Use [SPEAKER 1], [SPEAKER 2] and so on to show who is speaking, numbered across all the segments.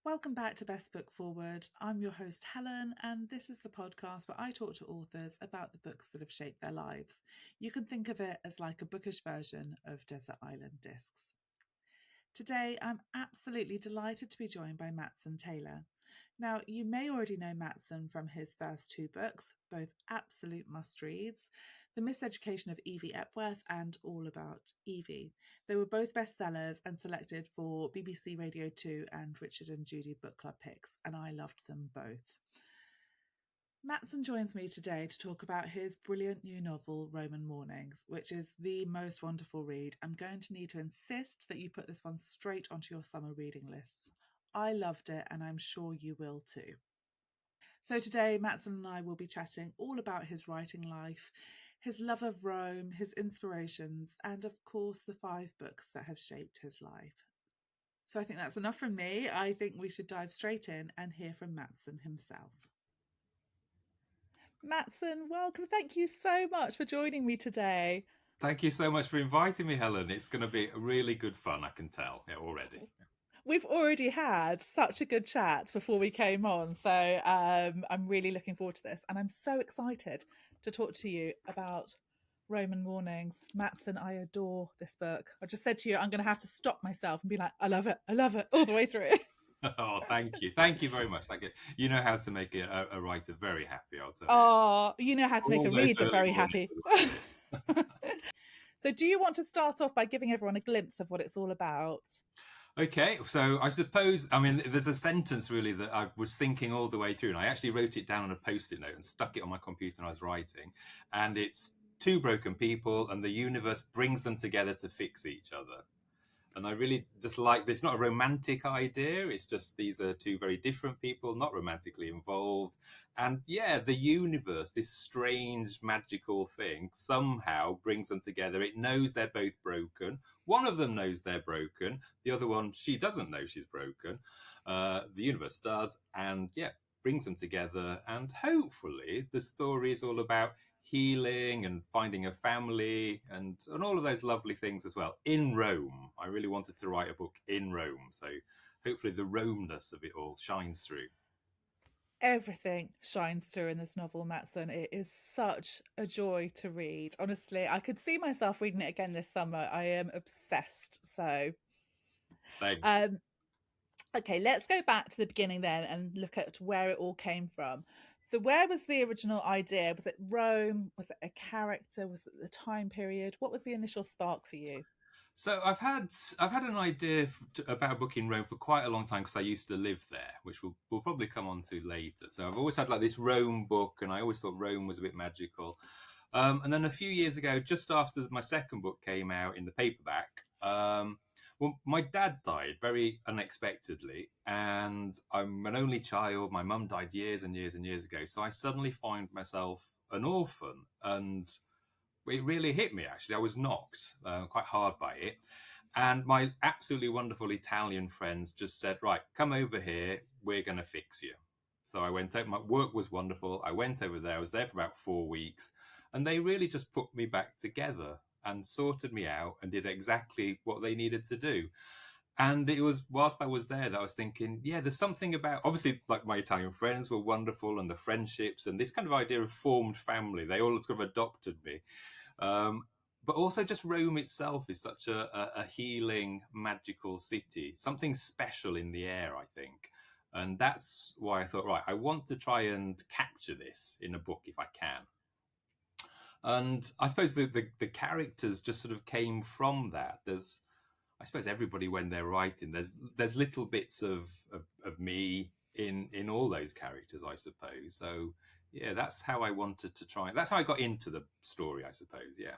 [SPEAKER 1] Welcome back to Best Book Forward. I'm your host, Helen, and this is the podcast where I talk to authors about the books that have shaped their lives. You can think of it as like a bookish version of Desert Island Discs. Today, I'm absolutely delighted to be joined by Matson Taylor. Now, you may already know Matson from his first two books, both absolute must-reads, The Miseducation of Evie Epwoth and All About Evie. They were both bestsellers and selected for BBC Radio 2 and Richard and Judy Book Club picks, and I loved them both. Matson joins me today to talk about his brilliant new novel, Roman Mornings, which is the most wonderful read. I'm going to need to insist that you put this one straight onto your summer reading lists. I loved it, and I'm sure you will too. So today, Matson and I will be chatting all about his writing life, his love of Rome, his inspirations, and of course, the 5 books that have shaped his life. So I think that's enough from me. I think we should dive straight in and hear from Matson himself. Matson, welcome. Thank you so much for joining me today.
[SPEAKER 2] Thank you so much for inviting me, Helen. It's going to be really good fun, I can tell already.
[SPEAKER 1] We've already had such a good chat before we came on, so I'm really looking forward to this. And I'm so excited to talk to you about Roman Mornings. Matson, I adore this book. I just said to you, I'm going to have to stop myself and be like, I love it, all the way through.
[SPEAKER 2] Oh, thank you. Thank you very much. Thank you. You know how to make a writer very happy, I'll tell you.
[SPEAKER 1] Oh, you know how to make a reader very happy. So do you want to start off by giving everyone a glimpse of what it's all about?
[SPEAKER 2] Okay, so I suppose, there's a sentence really that I was thinking all the way through, and I actually wrote it down on a Post-it note and stuck it on my computer when I was writing. And it's 2 broken people, and the universe brings them together to fix each other. And I really just like this. Not a romantic idea. It's just these are 2 very different people, not romantically involved. And yeah, the universe, this strange magical thing, somehow brings them together. It knows they're both broken. One of them knows they're broken. The other one, she doesn't know she's broken. The universe does. And yeah, brings them together. And hopefully the story is all about healing and finding a family and all of those lovely things as well in Rome. I really wanted to write a book in Rome, so hopefully the Rome-ness of it all shines through.
[SPEAKER 1] Everything shines through in this novel, Matson. It is such a joy to read. Honestly, I could see myself reading it again this summer. I am obsessed. So okay, let's go back to the beginning then and look at where it all came from. So where was the original idea? Was it Rome? Was it a character? Was it the time period? What was the initial spark for you?
[SPEAKER 2] So I've had an idea about a book in Rome for quite a long time because I used to live there, which we'll probably come on to later. So I've always had like this Rome book, and I always thought Rome was a bit magical. And then a few years ago, just after my second book came out in the paperback, well, my dad died very unexpectedly, and I'm an only child. My mum died years and years and years ago. So I suddenly find myself an orphan, and it really hit me, actually. I was knocked quite hard by it. And my absolutely wonderful Italian friends just said, right, come over here. We're going to fix you. So I went over. My work was wonderful. I went over there. I was there for about 4 weeks. And they really just put me back together and sorted me out and did exactly what they needed to do. And it was whilst I was there that I was thinking, yeah, there's something about, obviously, like my Italian friends were wonderful and the friendships and this kind of idea of formed family. They all sort of adopted me. But also just Rome itself is such a healing, magical city, something special in the air, I think. And that's why I thought, right, I want to try and capture this in a book if I can. And I suppose the characters just sort of came from that. I suppose everybody, when they're writing, there's little bits of me in all those characters, I suppose. So yeah, that's how I wanted to try. That's how I got into the story, I suppose. Yeah.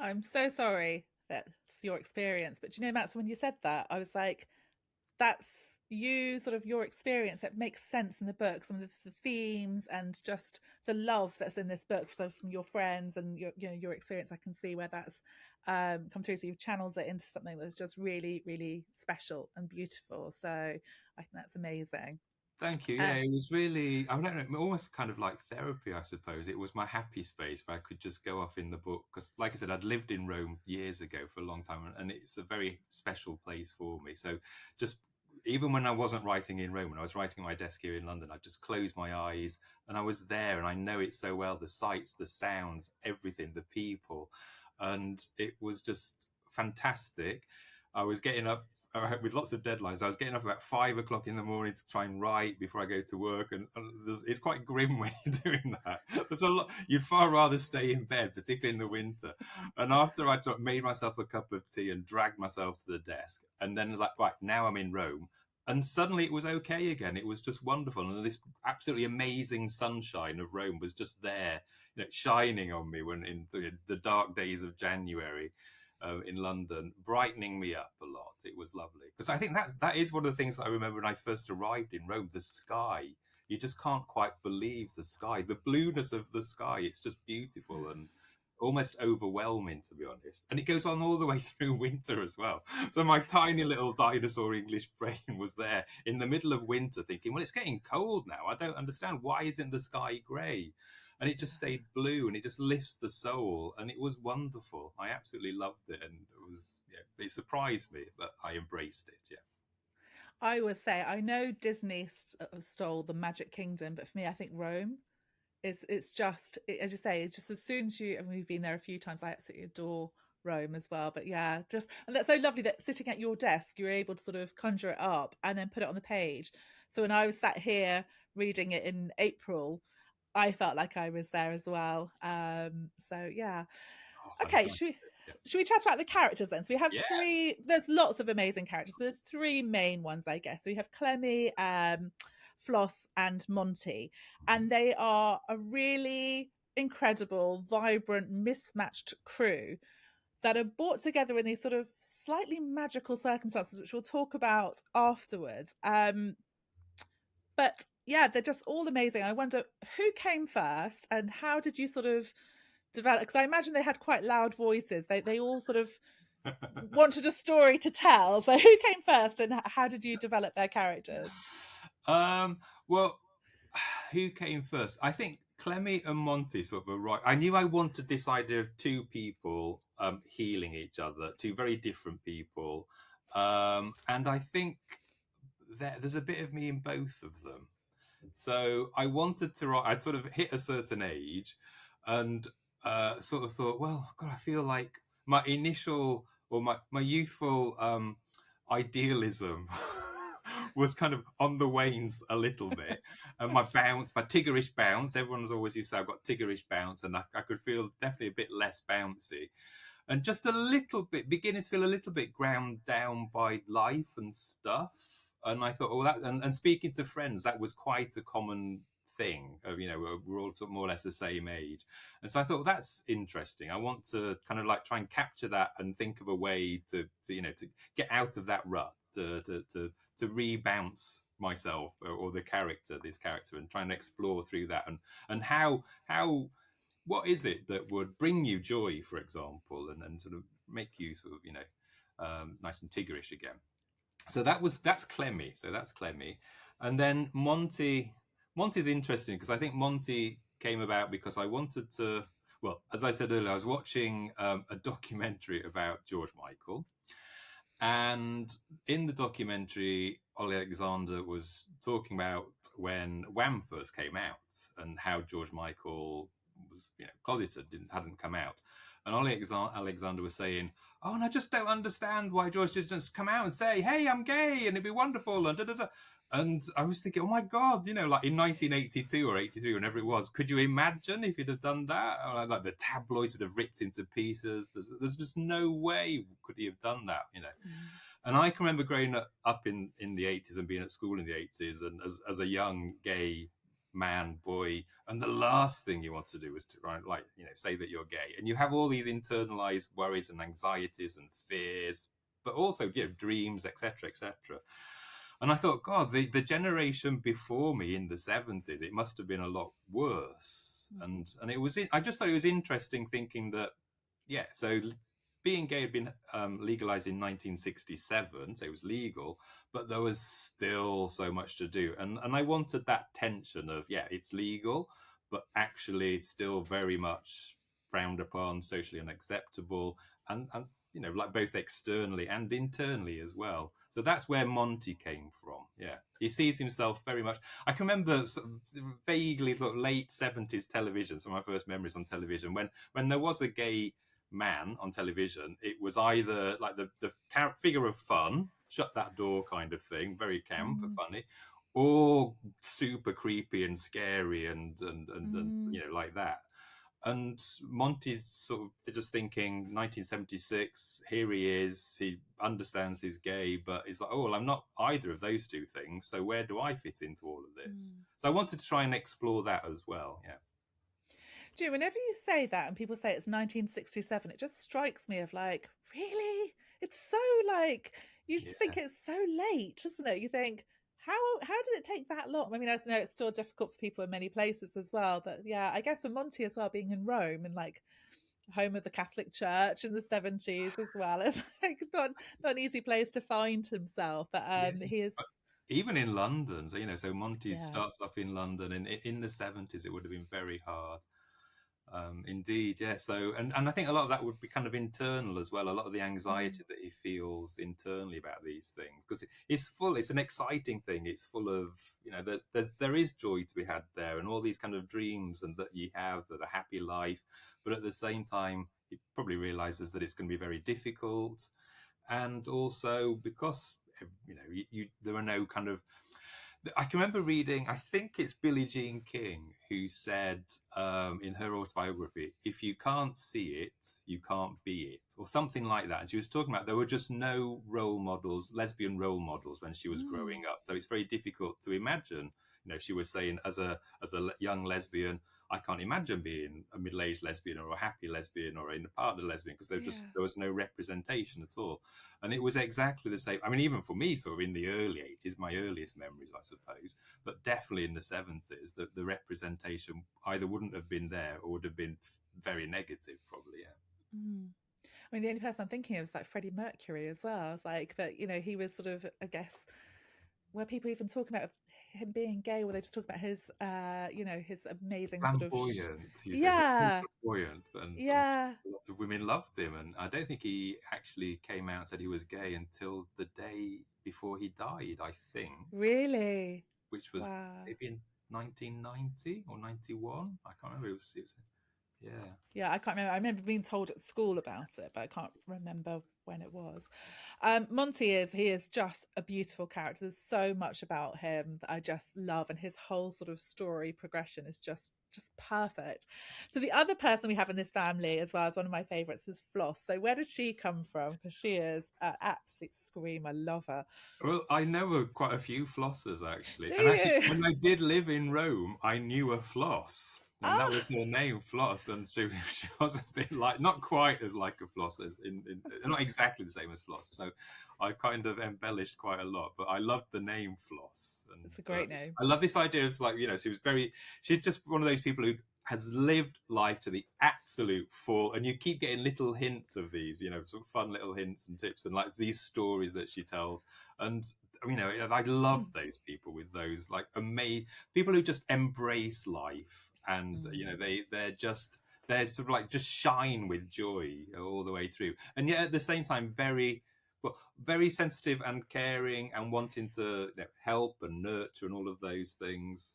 [SPEAKER 1] I'm so sorry that's your experience, but you know, Max, when you said that, I was like, that's you, sort of your experience. That makes sense in the book. Some of the themes and just the love that's in this book, so from your friends and your experience, I can see where that's come through. So you've channeled it into something that's just really, really special and beautiful. So I think that's amazing.
[SPEAKER 2] Thank you. Yeah, it was really, I don't know, almost kind of like therapy, I suppose. It was my happy space where I could just go off in the book. Because, like I said, I'd lived in Rome years ago for a long time, and it's a very special place for me. So just even when I wasn't writing in Rome, when I was writing at my desk here in London, I'd just close my eyes and I was there, and I know it so well, the sights, the sounds, everything, the people. And it was just fantastic. I was getting up with lots of deadlines. I was getting up about 5 o'clock in the morning to try and write before I go to work, and it's quite grim when you're doing that. There's a lot. You'd far rather stay in bed, particularly in the winter. And after I made myself a cup of tea and dragged myself to the desk, and then like, right, now I'm in Rome, and suddenly it was okay again. It was just wonderful, and this absolutely amazing sunshine of Rome was just there, shining on me when in the dark days of January. In London, brightening me up a lot. It was lovely, because I think that is one of the things that I remember when I first arrived in Rome. The sky, you just can't quite believe the sky, the blueness of the sky. It's just beautiful and almost overwhelming, to be honest. And it goes on all the way through winter as well. So my tiny little dinosaur English brain was there in the middle of winter thinking, well, it's getting cold now. I don't understand. Why isn't the sky grey? And it just stayed blue, and it just lifts the soul, and it was wonderful. I absolutely loved it, and it surprised me, but I embraced it. Yeah.
[SPEAKER 1] I would say, I know Disney stole the Magic Kingdom, but for me, I think Rome it's just, as you say, it's just as soon as and we've been there a few times, I absolutely adore Rome as well. But yeah, and that's so lovely that sitting at your desk, you're able to sort of conjure it up and then put it on the page. So when I was sat here reading it in April, I felt like I was there as well. So yeah. Okay, should we chat about the characters then? So we have three. There's lots of amazing characters, but there's three main ones, I guess. So we have Clemmy, Floss, and Monty, and they are a really incredible, vibrant, mismatched crew that are brought together in these sort of slightly magical circumstances, which we'll talk about afterwards. But yeah, they're just all amazing. I wonder who came first and how did you sort of develop? Because I imagine they had quite loud voices. They all sort of wanted a story to tell. So who came first and how did you develop their characters?
[SPEAKER 2] Well, who came first? I think Clemmy and Monty sort of were right. I knew I wanted this idea of two people healing each other, two very different people. And I think there's a bit of me in both of them. So I wanted to write, I'd sort of hit a certain age and sort of thought, well, God, I feel like my initial or my youthful idealism was kind of on the wanes a little bit. And my tiggerish bounce, everyone's always used to say I've got tiggerish bounce, and I could feel definitely a bit less bouncy. And just a little bit, beginning to feel a little bit ground down by life and stuff. And I thought, that, and speaking to friends, that was quite a common thing. We're all more or less the same age. And so I thought, that's interesting. I want to kind of like try and capture that and think of a way to get out of that rut, to rebounce myself or this character, and try and explore through that and how what is it that would bring you joy, for example, and sort of make you sort of nice and tiggerish again. So that's Clemmy. And then Monty's interesting because I think Monty came about because I wanted to. Well, as I said earlier, I was watching a documentary about George Michael. And in the documentary, Ollie Alexander was talking about when Wham first came out and how George Michael was, closeted, hadn't come out. And Ollie Alexander was saying, oh, and I just don't understand why George doesn't come out and say, hey, I'm gay, and it'd be wonderful, and da-da-da. And I was thinking, oh my God, like in 1982 or 83, whenever it was, could you imagine if he'd have done that? Like the tabloids would have ripped him to pieces. There's just no way could he have done that, And I can remember growing up in the 80s and being at school in the 80s and as a young gay boy, and the last thing you want to do is to say that you're gay, and you have all these internalized worries and anxieties and fears, but also dreams, etc. And I thought, God, the generation before me in the 70s, it must have been a lot worse. And it was, I just thought it was interesting thinking that, so being gay had been legalized in 1967, so it was legal, but there was still so much to do. And I wanted that tension of, it's legal, but actually it's still very much frowned upon, socially unacceptable, and like both externally and internally as well. So that's where Monty came from. Yeah, he sees himself very much. I can remember vaguely late 70s television. Some of my first memories on television when there was a gay man on television, it was either like the figure of fun, shut that door kind of thing, very camp and funny, or super creepy and scary and like that. And Monty's sort of just thinking 1976, here he is, he understands he's gay, but he's like, oh, well, I'm not either of those two things, so where do I fit into all of this? So I wanted to try and explore that as well. Yeah.
[SPEAKER 1] Do you, whenever you say that and people say it's 1967, it just strikes me of like, really? It's so like, you just think it's so late, isn't it? You think, how did it take that long? I mean, I know it's still difficult for people in many places as well, but yeah, I guess for Monty as well, being in Rome and like home of the Catholic Church in the 70s as well, it's like not an easy place to find himself, but he is.
[SPEAKER 2] Even in London, so Monty starts off in London, and in the 70s, it would have been very hard. Indeed, yeah. So, and I think a lot of that would be kind of internal as well. A lot of the anxiety that he feels internally about these things, because it's an exciting thing. It's full of, there is joy to be had there, and all these kind of dreams and that you have, that a happy life. But at the same time, he probably realizes that it's going to be very difficult, and also because there are no kind of. I can remember reading, I think it's Billie Jean King, who said in her autobiography, if you can't see it, you can't be it, or something like that. And she was talking about there were just no role models, lesbian role models, when she was growing up. So it's very difficult to imagine. She was saying, as a young lesbian, I can't imagine being a middle-aged lesbian or a happy lesbian or a partner lesbian, because there was no representation at all. And it was exactly the same. I mean, even for me, sort of in the early 80s, my earliest memories, I suppose, but definitely in the 70s, the representation either wouldn't have been there or would have been very negative, probably, yeah.
[SPEAKER 1] I mean, the only person I'm thinking of is like Freddie Mercury as well. It's like, but he was sort of, I guess, where people even talking about him being gay, where they just talk about his, his amazing
[SPEAKER 2] flamboyant. Flamboyant, and lots of women loved him. And I don't think he actually came out and said he was gay until the day before he died, I think.
[SPEAKER 1] Really?
[SPEAKER 2] Which was maybe in 1990 or 91. I can't remember. It was
[SPEAKER 1] yeah, I can't remember. I remember being told at school about it, but I can't remember when it was. Monty is just a beautiful character. There's so much about him that I just love, and his whole sort of story progression is just perfect. So the other person we have in this family as well as one of my favorites is Floss. So where does she come from? Because she is an absolute scream. I love her.
[SPEAKER 2] Well, I know quite a few Flossers, actually.
[SPEAKER 1] Do
[SPEAKER 2] actually, when I did live in Rome, I knew a Floss. And that was her name, Floss, and she was a bit like, not quite as like a Floss as not exactly the same as Floss. So I kind of embellished quite a lot, but I loved the name Floss. And
[SPEAKER 1] it's a great name.
[SPEAKER 2] I love this idea of she's just one of those people who has lived life to the absolute full, and you keep getting little hints of these, sort of fun little hints and tips and like these stories that she tells. And I love those people with those like amazing people who just embrace life. And they're sort of like just shine with joy all the way through, and yet at the same time very sensitive and caring and wanting to help and nurture and all of those things.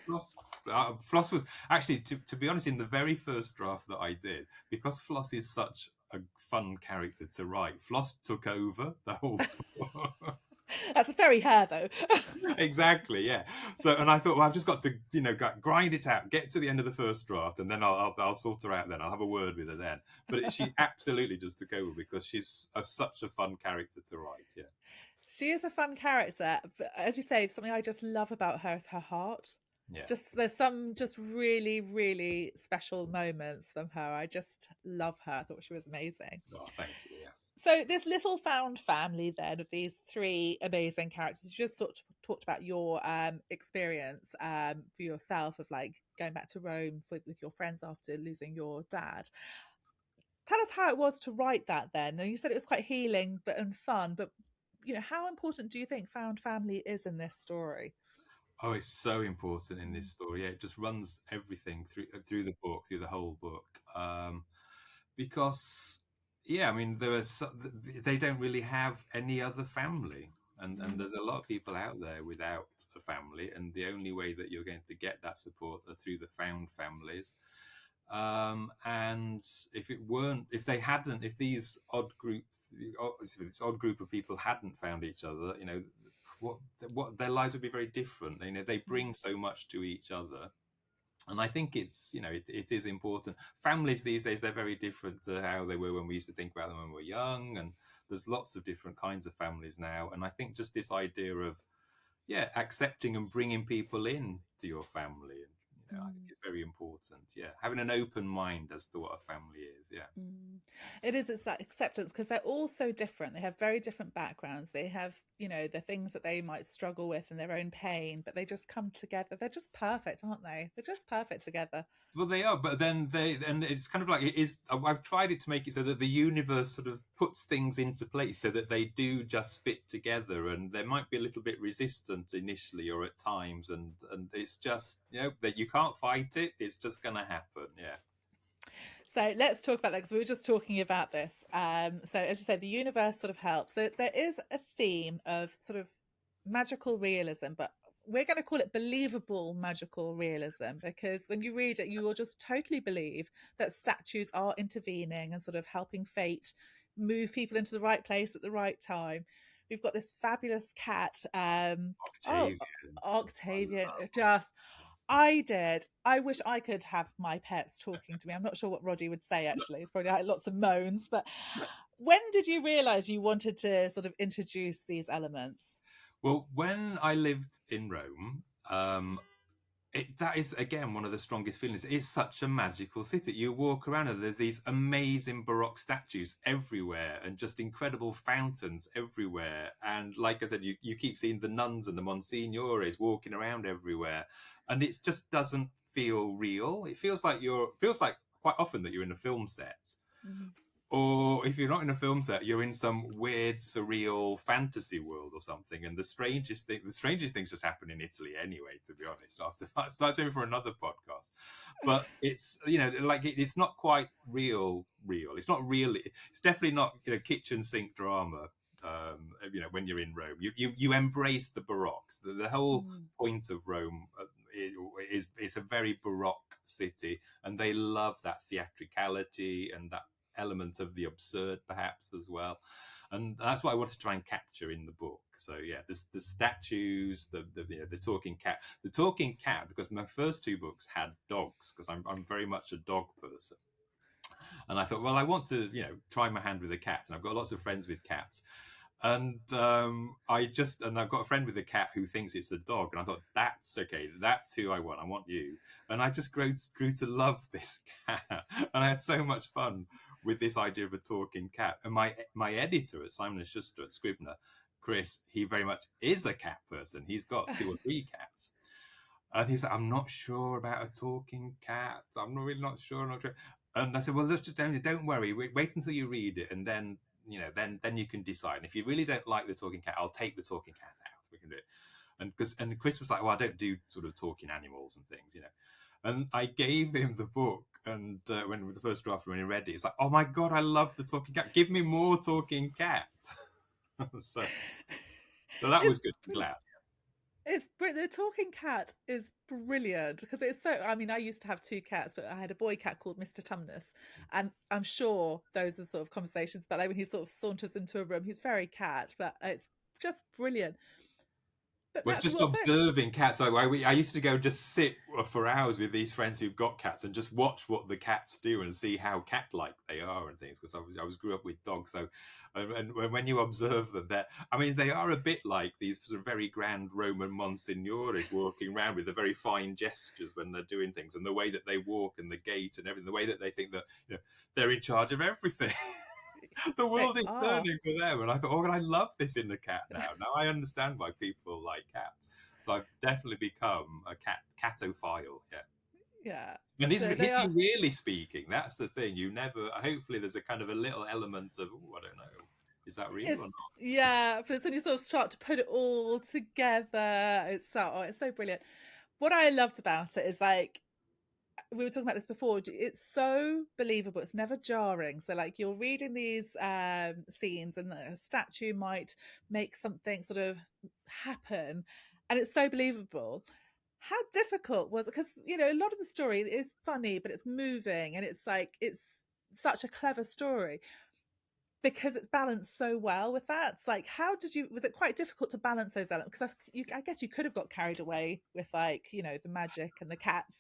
[SPEAKER 2] Floss was actually, to be honest, in the very first draft that I did, because Floss is such a fun character to write, Floss took over the whole
[SPEAKER 1] That's very her, though.
[SPEAKER 2] Exactly, yeah. So, and I thought, well, I've just got to, grind it out, get to the end of the first draft, and then I'll sort her out. Then I'll have a word with her then. But she absolutely just took over because she's such a fun character to write. Yeah,
[SPEAKER 1] she is a fun character. But as you say, something I just love about her is her heart.
[SPEAKER 2] Yeah.
[SPEAKER 1] There's some just really, really special moments from her. I just love her. I thought she was amazing.
[SPEAKER 2] Oh, thank you. Yeah.
[SPEAKER 1] So this little found family then of these three amazing characters, you just sort of talked about your experience for yourself of like going back to Rome with your friends after losing your dad. Tell us how it was to write that then. And you said it was quite healing and fun, but how important do you think found family is in this story?
[SPEAKER 2] Oh, it's so important in this story. Yeah, it just runs everything through the book, through the whole book, because yeah, I mean, they don't really have any other family. And there's a lot of people out there without a family, and the only way that you're going to get that support are through the found families. And if they hadn't, if these odd groups, if this odd group of people hadn't found each other, what their lives would be very different. They bring so much to each other. And I think it is important. Families these days, they're very different to how they were when we used to think about them when we were young. And there's lots of different kinds of families now. And I think just this idea of, accepting and bringing people in to your family. And, I think it's very important. Yeah. Having an open mind as to what a family is. Yeah.
[SPEAKER 1] It is, it's that acceptance, because they're all so different. They have very different backgrounds. They have, the things that they might struggle with and their own pain, but they just come together. They're just perfect, aren't they? They're just perfect together.
[SPEAKER 2] Well, they are, but then and it's kind of like it is. I've tried it to make it so that the universe sort of puts things into place so that they do just fit together, and there might be a little bit resistant initially or at times, and it's just that you can't fight it. It's just going to happen. Yeah.
[SPEAKER 1] So let's talk about that, because we were just talking about this. So as you said, the universe sort of helps. There is a theme of sort of magical realism, but we're going to call it believable magical realism, because when you read it, you will just totally believe that statues are intervening and sort of helping fate move people into the right place at the right time. We've got this fabulous cat, Octavian. I wish I could have my pets talking to me. I'm not sure what Roddy would say, actually. It's probably like lots of moans. But when did you realise you wanted to sort of introduce these elements?
[SPEAKER 2] Well, when I lived in Rome, that is, again, one of the strongest feelings. It's such a magical city. You walk around and there's these amazing Baroque statues everywhere and just incredible fountains everywhere. And like I said, you keep seeing the nuns and the monsignores walking around everywhere. And it just doesn't feel real. It feels like quite often that you're in a film set. Mm-hmm. Or if you're not in a film set, you're in some weird, surreal fantasy world or something. And the strangest things just happen in Italy anyway, to be honest. That's maybe for another podcast. But it's, it's not quite real. It's not real. It's definitely not, kitchen sink drama. When you're in Rome, you embrace the Baroque. The whole point of Rome is a very Baroque city, and they love that theatricality and that element of the absurd perhaps as well, and that's what I want to try and capture in the book. So the statues, the talking cat, because my first two books had dogs, because I'm very much a dog person, and I thought, well, I want to try my hand with a cat, and I've got lots of friends with cats. And I've got a friend with a cat who thinks it's a dog, and I thought, that's okay, that's who I want you. And I just grew to love this cat, and I had so much fun with this idea of a talking cat. And my editor at Simon & Schuster at Scribner, Chris, he very much is a cat person. He's got 2 or 3 cats. And he's like, I'm not sure about a talking cat. I'm really not sure. And I said, well, let's just don't worry. Wait until you read it, and then then you can decide. And if you really don't like the talking cat, I'll take the talking cat out. We can do it. And Chris was like, well, I don't do sort of talking animals and things, And I gave him the book, and when the first draft, when he read it, it's like, oh my God, I love the talking cat. Give me more talking cat. so that was good. I'm glad.
[SPEAKER 1] The talking cat is brilliant, because it's so, I mean, I used to have 2 cats, but I had a boy cat called Mr. Tumnus, and I'm sure those are sort of conversations about, like, when he sort of saunters into a room. He's very cat, but it's just brilliant.
[SPEAKER 2] But it's just observing cats. So I used to go just sit for hours with these friends who've got cats and just watch what the cats do and see how cat-like they are and things, because I grew up with dogs. So and when you observe them, they are a bit like these sort of very grand Roman monsignores walking around with the very fine gestures when they're doing things, and the way that they walk and the gait and everything, the way that they think that they're in charge of everything. The world is turning for them, and I thought, oh, I love this in the cat now. Now I understand why people like cats. So I've definitely become a catophile.
[SPEAKER 1] Yeah.
[SPEAKER 2] And is he really speaking? That's the thing. You never. Hopefully, there's a kind of a little element of, I don't know, is that real or not?
[SPEAKER 1] Yeah, but it's when you sort of start to put it all together. It's so brilliant. What I loved about it is, like, we were talking about this before, it's so believable, it's never jarring. So like you're reading these scenes and a statue might make something sort of happen and it's so believable. How difficult was it? Because a lot of the story is funny, but it's moving and it's like it's such a clever story because it's balanced so well with that. It's like, was it quite difficult to balance those elements? Because I guess you could have got carried away with like, the magic and the cats.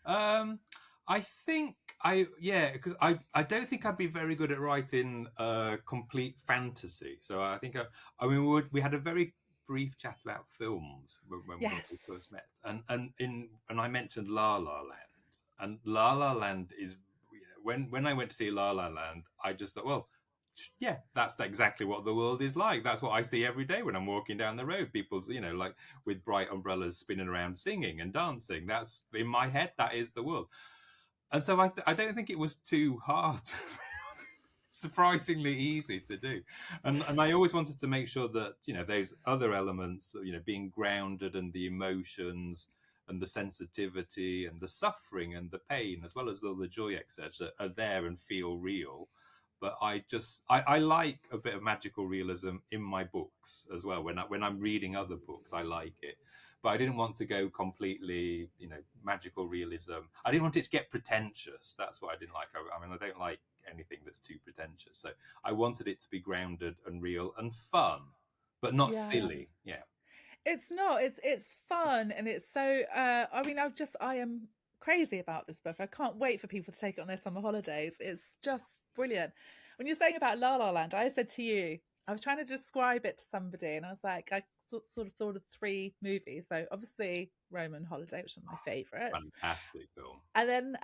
[SPEAKER 2] I think because I don't think I'd be very good at writing complete fantasy. So I think we had a very brief chat about films when we first met, and I mentioned La La Land, and La La Land is when I went to see La La Land, I just thought, well, yeah, that's exactly what the world is like. That's what I see every day when I'm walking down the road. People, like with bright umbrellas spinning around, singing and dancing. That's in my head. That is the world. And so I don't think it was too hard. Surprisingly easy to do. And I always wanted to make sure that, those other elements, being grounded and the emotions and the sensitivity and the suffering and the pain, as well as all the joy, etc., are there and feel real. But I like a bit of magical realism in my books as well. When I'm reading other books, I like it. But I didn't want to go completely, magical realism. I didn't want it to get pretentious. That's what I didn't like. I don't like anything that's too pretentious. So I wanted it to be grounded and real and fun, but not silly. Yeah.
[SPEAKER 1] It's not. It's fun, and it's so. I am crazy about this book. I can't wait for people to take it on their summer holidays. It's just brilliant. When you're saying about La La Land, I said to you, I was trying to describe it to somebody, and I was like, I sort of thought of 3 movies. So obviously, Roman Holiday, which is my favourite,
[SPEAKER 2] fantastic film,
[SPEAKER 1] and then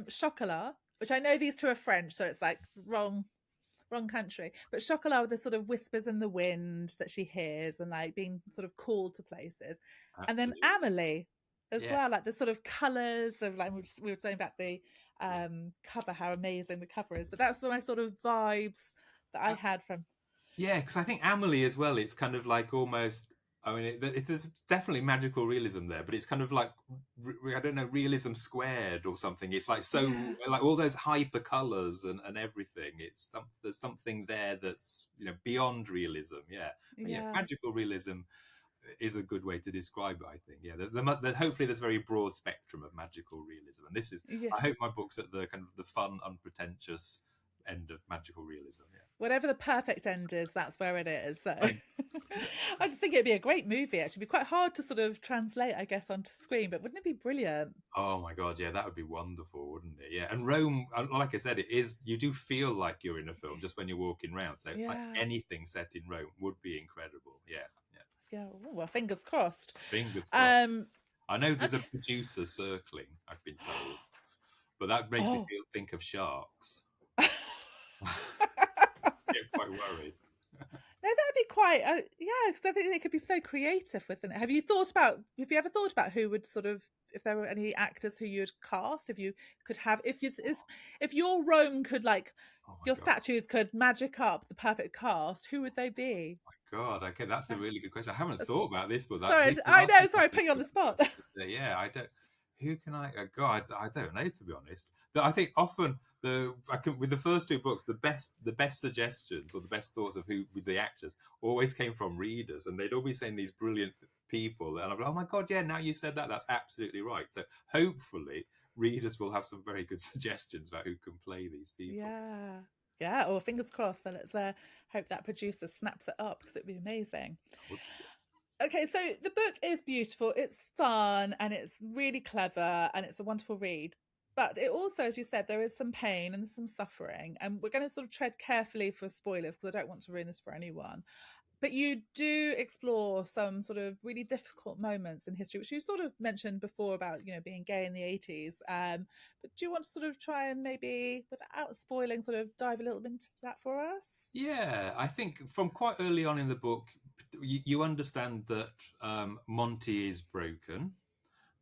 [SPEAKER 1] Chocolat, which I know these 2 are French, so it's like wrong country. But Chocolat with the sort of whispers in the wind that she hears and like being sort of called to places. Absolutely. And then Amelie as well, like the sort of colours of like we were saying about the cover, how amazing the cover is. But that's my sort of vibes that I had from.
[SPEAKER 2] Yeah, because I think Amelie as well, it's kind of like almost, there's definitely magical realism there, but it's kind of like, I don't know, realism squared or something. It's like like all those hyper colours and everything. There's something there that's, beyond realism. Yeah. Magical realism is a good way to describe it, I think. Yeah, hopefully there's a very broad spectrum of magical realism. And this is, I hope my book's at the kind of the fun, unpretentious end of magical realism. Yeah.
[SPEAKER 1] Whatever the perfect end is, that's where it is. So I just think it'd be a great movie. Actually, it'd be quite hard to sort of translate, I guess, onto screen, but wouldn't it be brilliant?
[SPEAKER 2] Oh my God, yeah, that would be wonderful, wouldn't it? Yeah, and Rome, like I said, it is. You do feel like you're in a film just when you're walking around. So like anything set in Rome would be incredible. Yeah.
[SPEAKER 1] Well, fingers crossed.
[SPEAKER 2] Fingers crossed. I know there's a producer circling, I've been told, but that makes me think of Sharks. Get quite worried.
[SPEAKER 1] No, that'd be quite because I think they could be so creative within it. Have you ever thought about who would sort of, if there were any actors who you'd cast, if you could have, if your Rome could your statues could magic up the perfect cast, who would they be?
[SPEAKER 2] Oh my God, okay, that's a really good question. I haven't thought about this, but
[SPEAKER 1] sorry, put you on the spot.
[SPEAKER 2] Yeah, I don't. Who can I? God, I don't know, to be honest. I think often with the first 2 books, the best suggestions or the best thoughts of who with the actors always came from readers, and they'd always saying these brilliant people, and I'm like, oh my God, yeah, now you said that, that's absolutely right. So hopefully, readers will have some very good suggestions about who can play these people.
[SPEAKER 1] Yeah. Or fingers crossed. Then let's hope that producer snaps it up because it'd be amazing. Okay, so the book is beautiful, it's fun, and it's really clever, and it's a wonderful read. But it also, as you said, there is some pain and some suffering, and we're going to sort of tread carefully for spoilers because I don't want to ruin this for anyone. But you do explore some sort of really difficult moments in history, which you sort of mentioned before about, being gay in the 80s. But do you want to sort of try and maybe, without spoiling, sort of dive a little bit into that for us?
[SPEAKER 2] Yeah, I think from quite early on in the book, you understand that Monty is broken.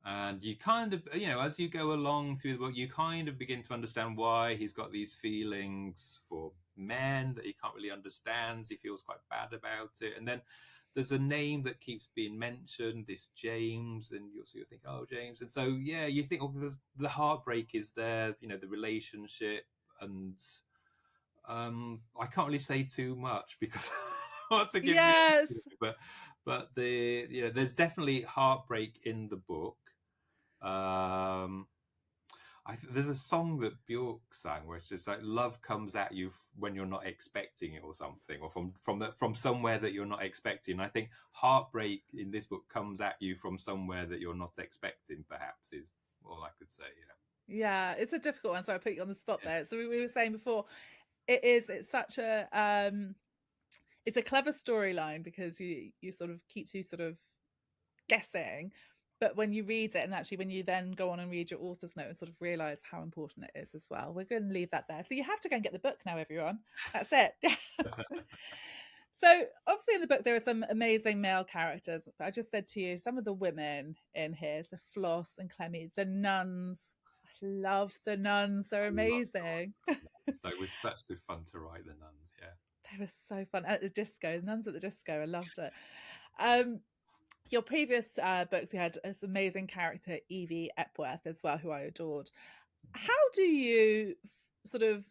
[SPEAKER 2] And you kind of, as you go along through the book, you kind of begin to understand why he's got these feelings for men that he can't really understand. He feels quite bad about it. And then there's a name that keeps being mentioned, this James, and you're sort of thinking, oh, James. And so, yeah, you think, oh, there's the heartbreak is there, you know, the relationship. And I can't really say too much because I want to give
[SPEAKER 1] Yes.
[SPEAKER 2] you, but the, you know, there's definitely heartbreak in the book. There's a song that Björk sang where it's just like love comes at you when you're not expecting it or something, or from somewhere that you're not expecting. I think heartbreak in this book comes at you from somewhere that you're not expecting, perhaps, is all I could say.
[SPEAKER 1] Yeah, it's a difficult one, so I put you on the spot there. So we were saying before, it's such a it's a clever storyline because you sort of keeps you sort of guessing, but when you read it, and actually when you then go on and read your author's note and sort of realize how important it is as well, we're going to leave that there. So you have to go and get the book now, everyone. That's it. So obviously in the book there are some amazing male characters. I just said to you, some of the women in here, so Floss and Clemmy, the nuns. I love the nuns. They're amazing.
[SPEAKER 2] So it was such good fun to write the nuns. Yeah,
[SPEAKER 1] they were so fun. At the disco, the nuns at the disco, I loved it. Your previous books, you had this amazing character, Evie Epwoth, as well, who I adored. How do you sort of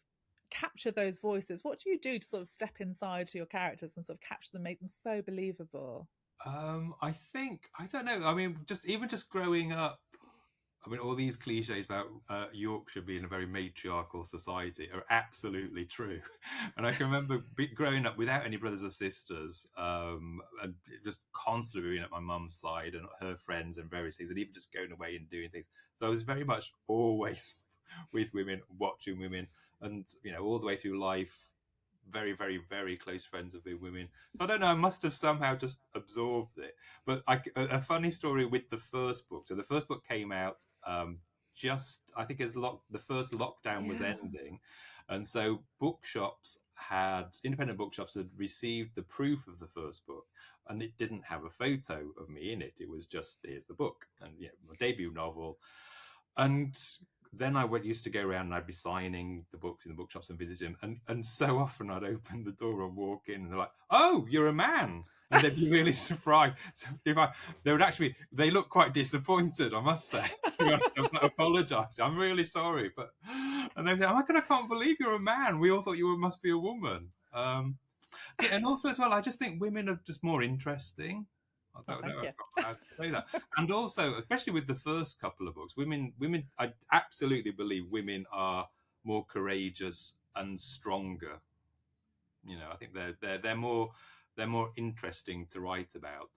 [SPEAKER 1] capture those voices? What do you do to sort of step inside to your characters and sort of capture them, make them so believable?
[SPEAKER 2] I think, I don't know. I mean, just growing up, I mean, all these cliches about Yorkshire being a very matriarchal society are absolutely true. And I can remember growing up without any brothers or sisters, and just constantly being at my mum's side and her friends and various things, and even just going away and doing things. So I was very much always with women, watching women, and, you know, all the way through life, very, very, very close friends with women. So I don't know, I must have somehow just absorbed it. But a funny story with the first book. So the first book came out just, I think, as the first lockdown was ending. And so independent bookshops had received the proof of the first book, and it didn't have a photo of me in it. It was just, here's the book, and, you know, my debut novel. And then I used to go around and I'd be signing the books in the bookshops and visit them. And so often I'd open the door and walk in and they're like, oh, you're a man. And they'd be really surprised. They look quite disappointed, I must say. I was like, apologising. I'm really sorry. And they'd say, oh my God, I can't believe you're a man. We all thought you must be a woman. And also as well, I just think women are just more interesting. I don't know how to say that. And also, especially with the first couple of books, women, I absolutely believe women are more courageous and stronger. You know, I think they're more interesting to write about.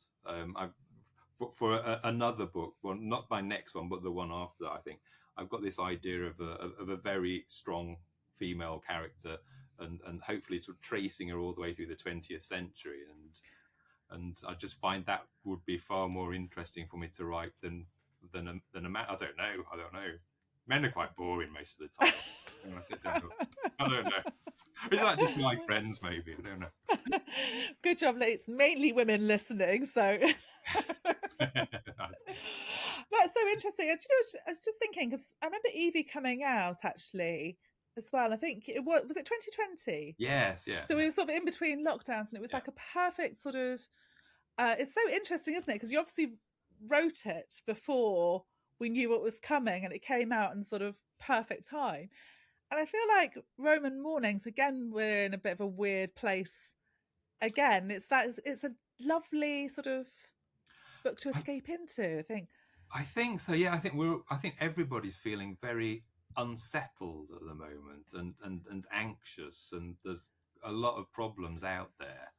[SPEAKER 2] For another book, well, not my next one, but the one after, I think I've got this idea of a very strong female character, and hopefully sort of tracing her all the way through the 20th century, and I just find that would be far more interesting for me to write than a man. I don't know. Men are quite boring most of the time. When I sit down, I don't know. Is that just my friends? Maybe, I don't know.
[SPEAKER 1] Good job, it's mainly women listening, so that's so interesting. And, you know, I was just thinking, because I remember Evie coming out actually as well. I think it was it 2020?
[SPEAKER 2] Yes, yeah.
[SPEAKER 1] So we were sort of in between lockdowns, and it was like a perfect sort of. It's so interesting, isn't it? Because you obviously wrote it before we knew what was coming, and it came out in sort of perfect time. And I feel like Roman Mornings, again, we're in a bit of a weird place. Again, it's a lovely sort of book to escape into, I think
[SPEAKER 2] so. Yeah, I think everybody's feeling very unsettled at the moment, and anxious, and there's a lot of problems out there.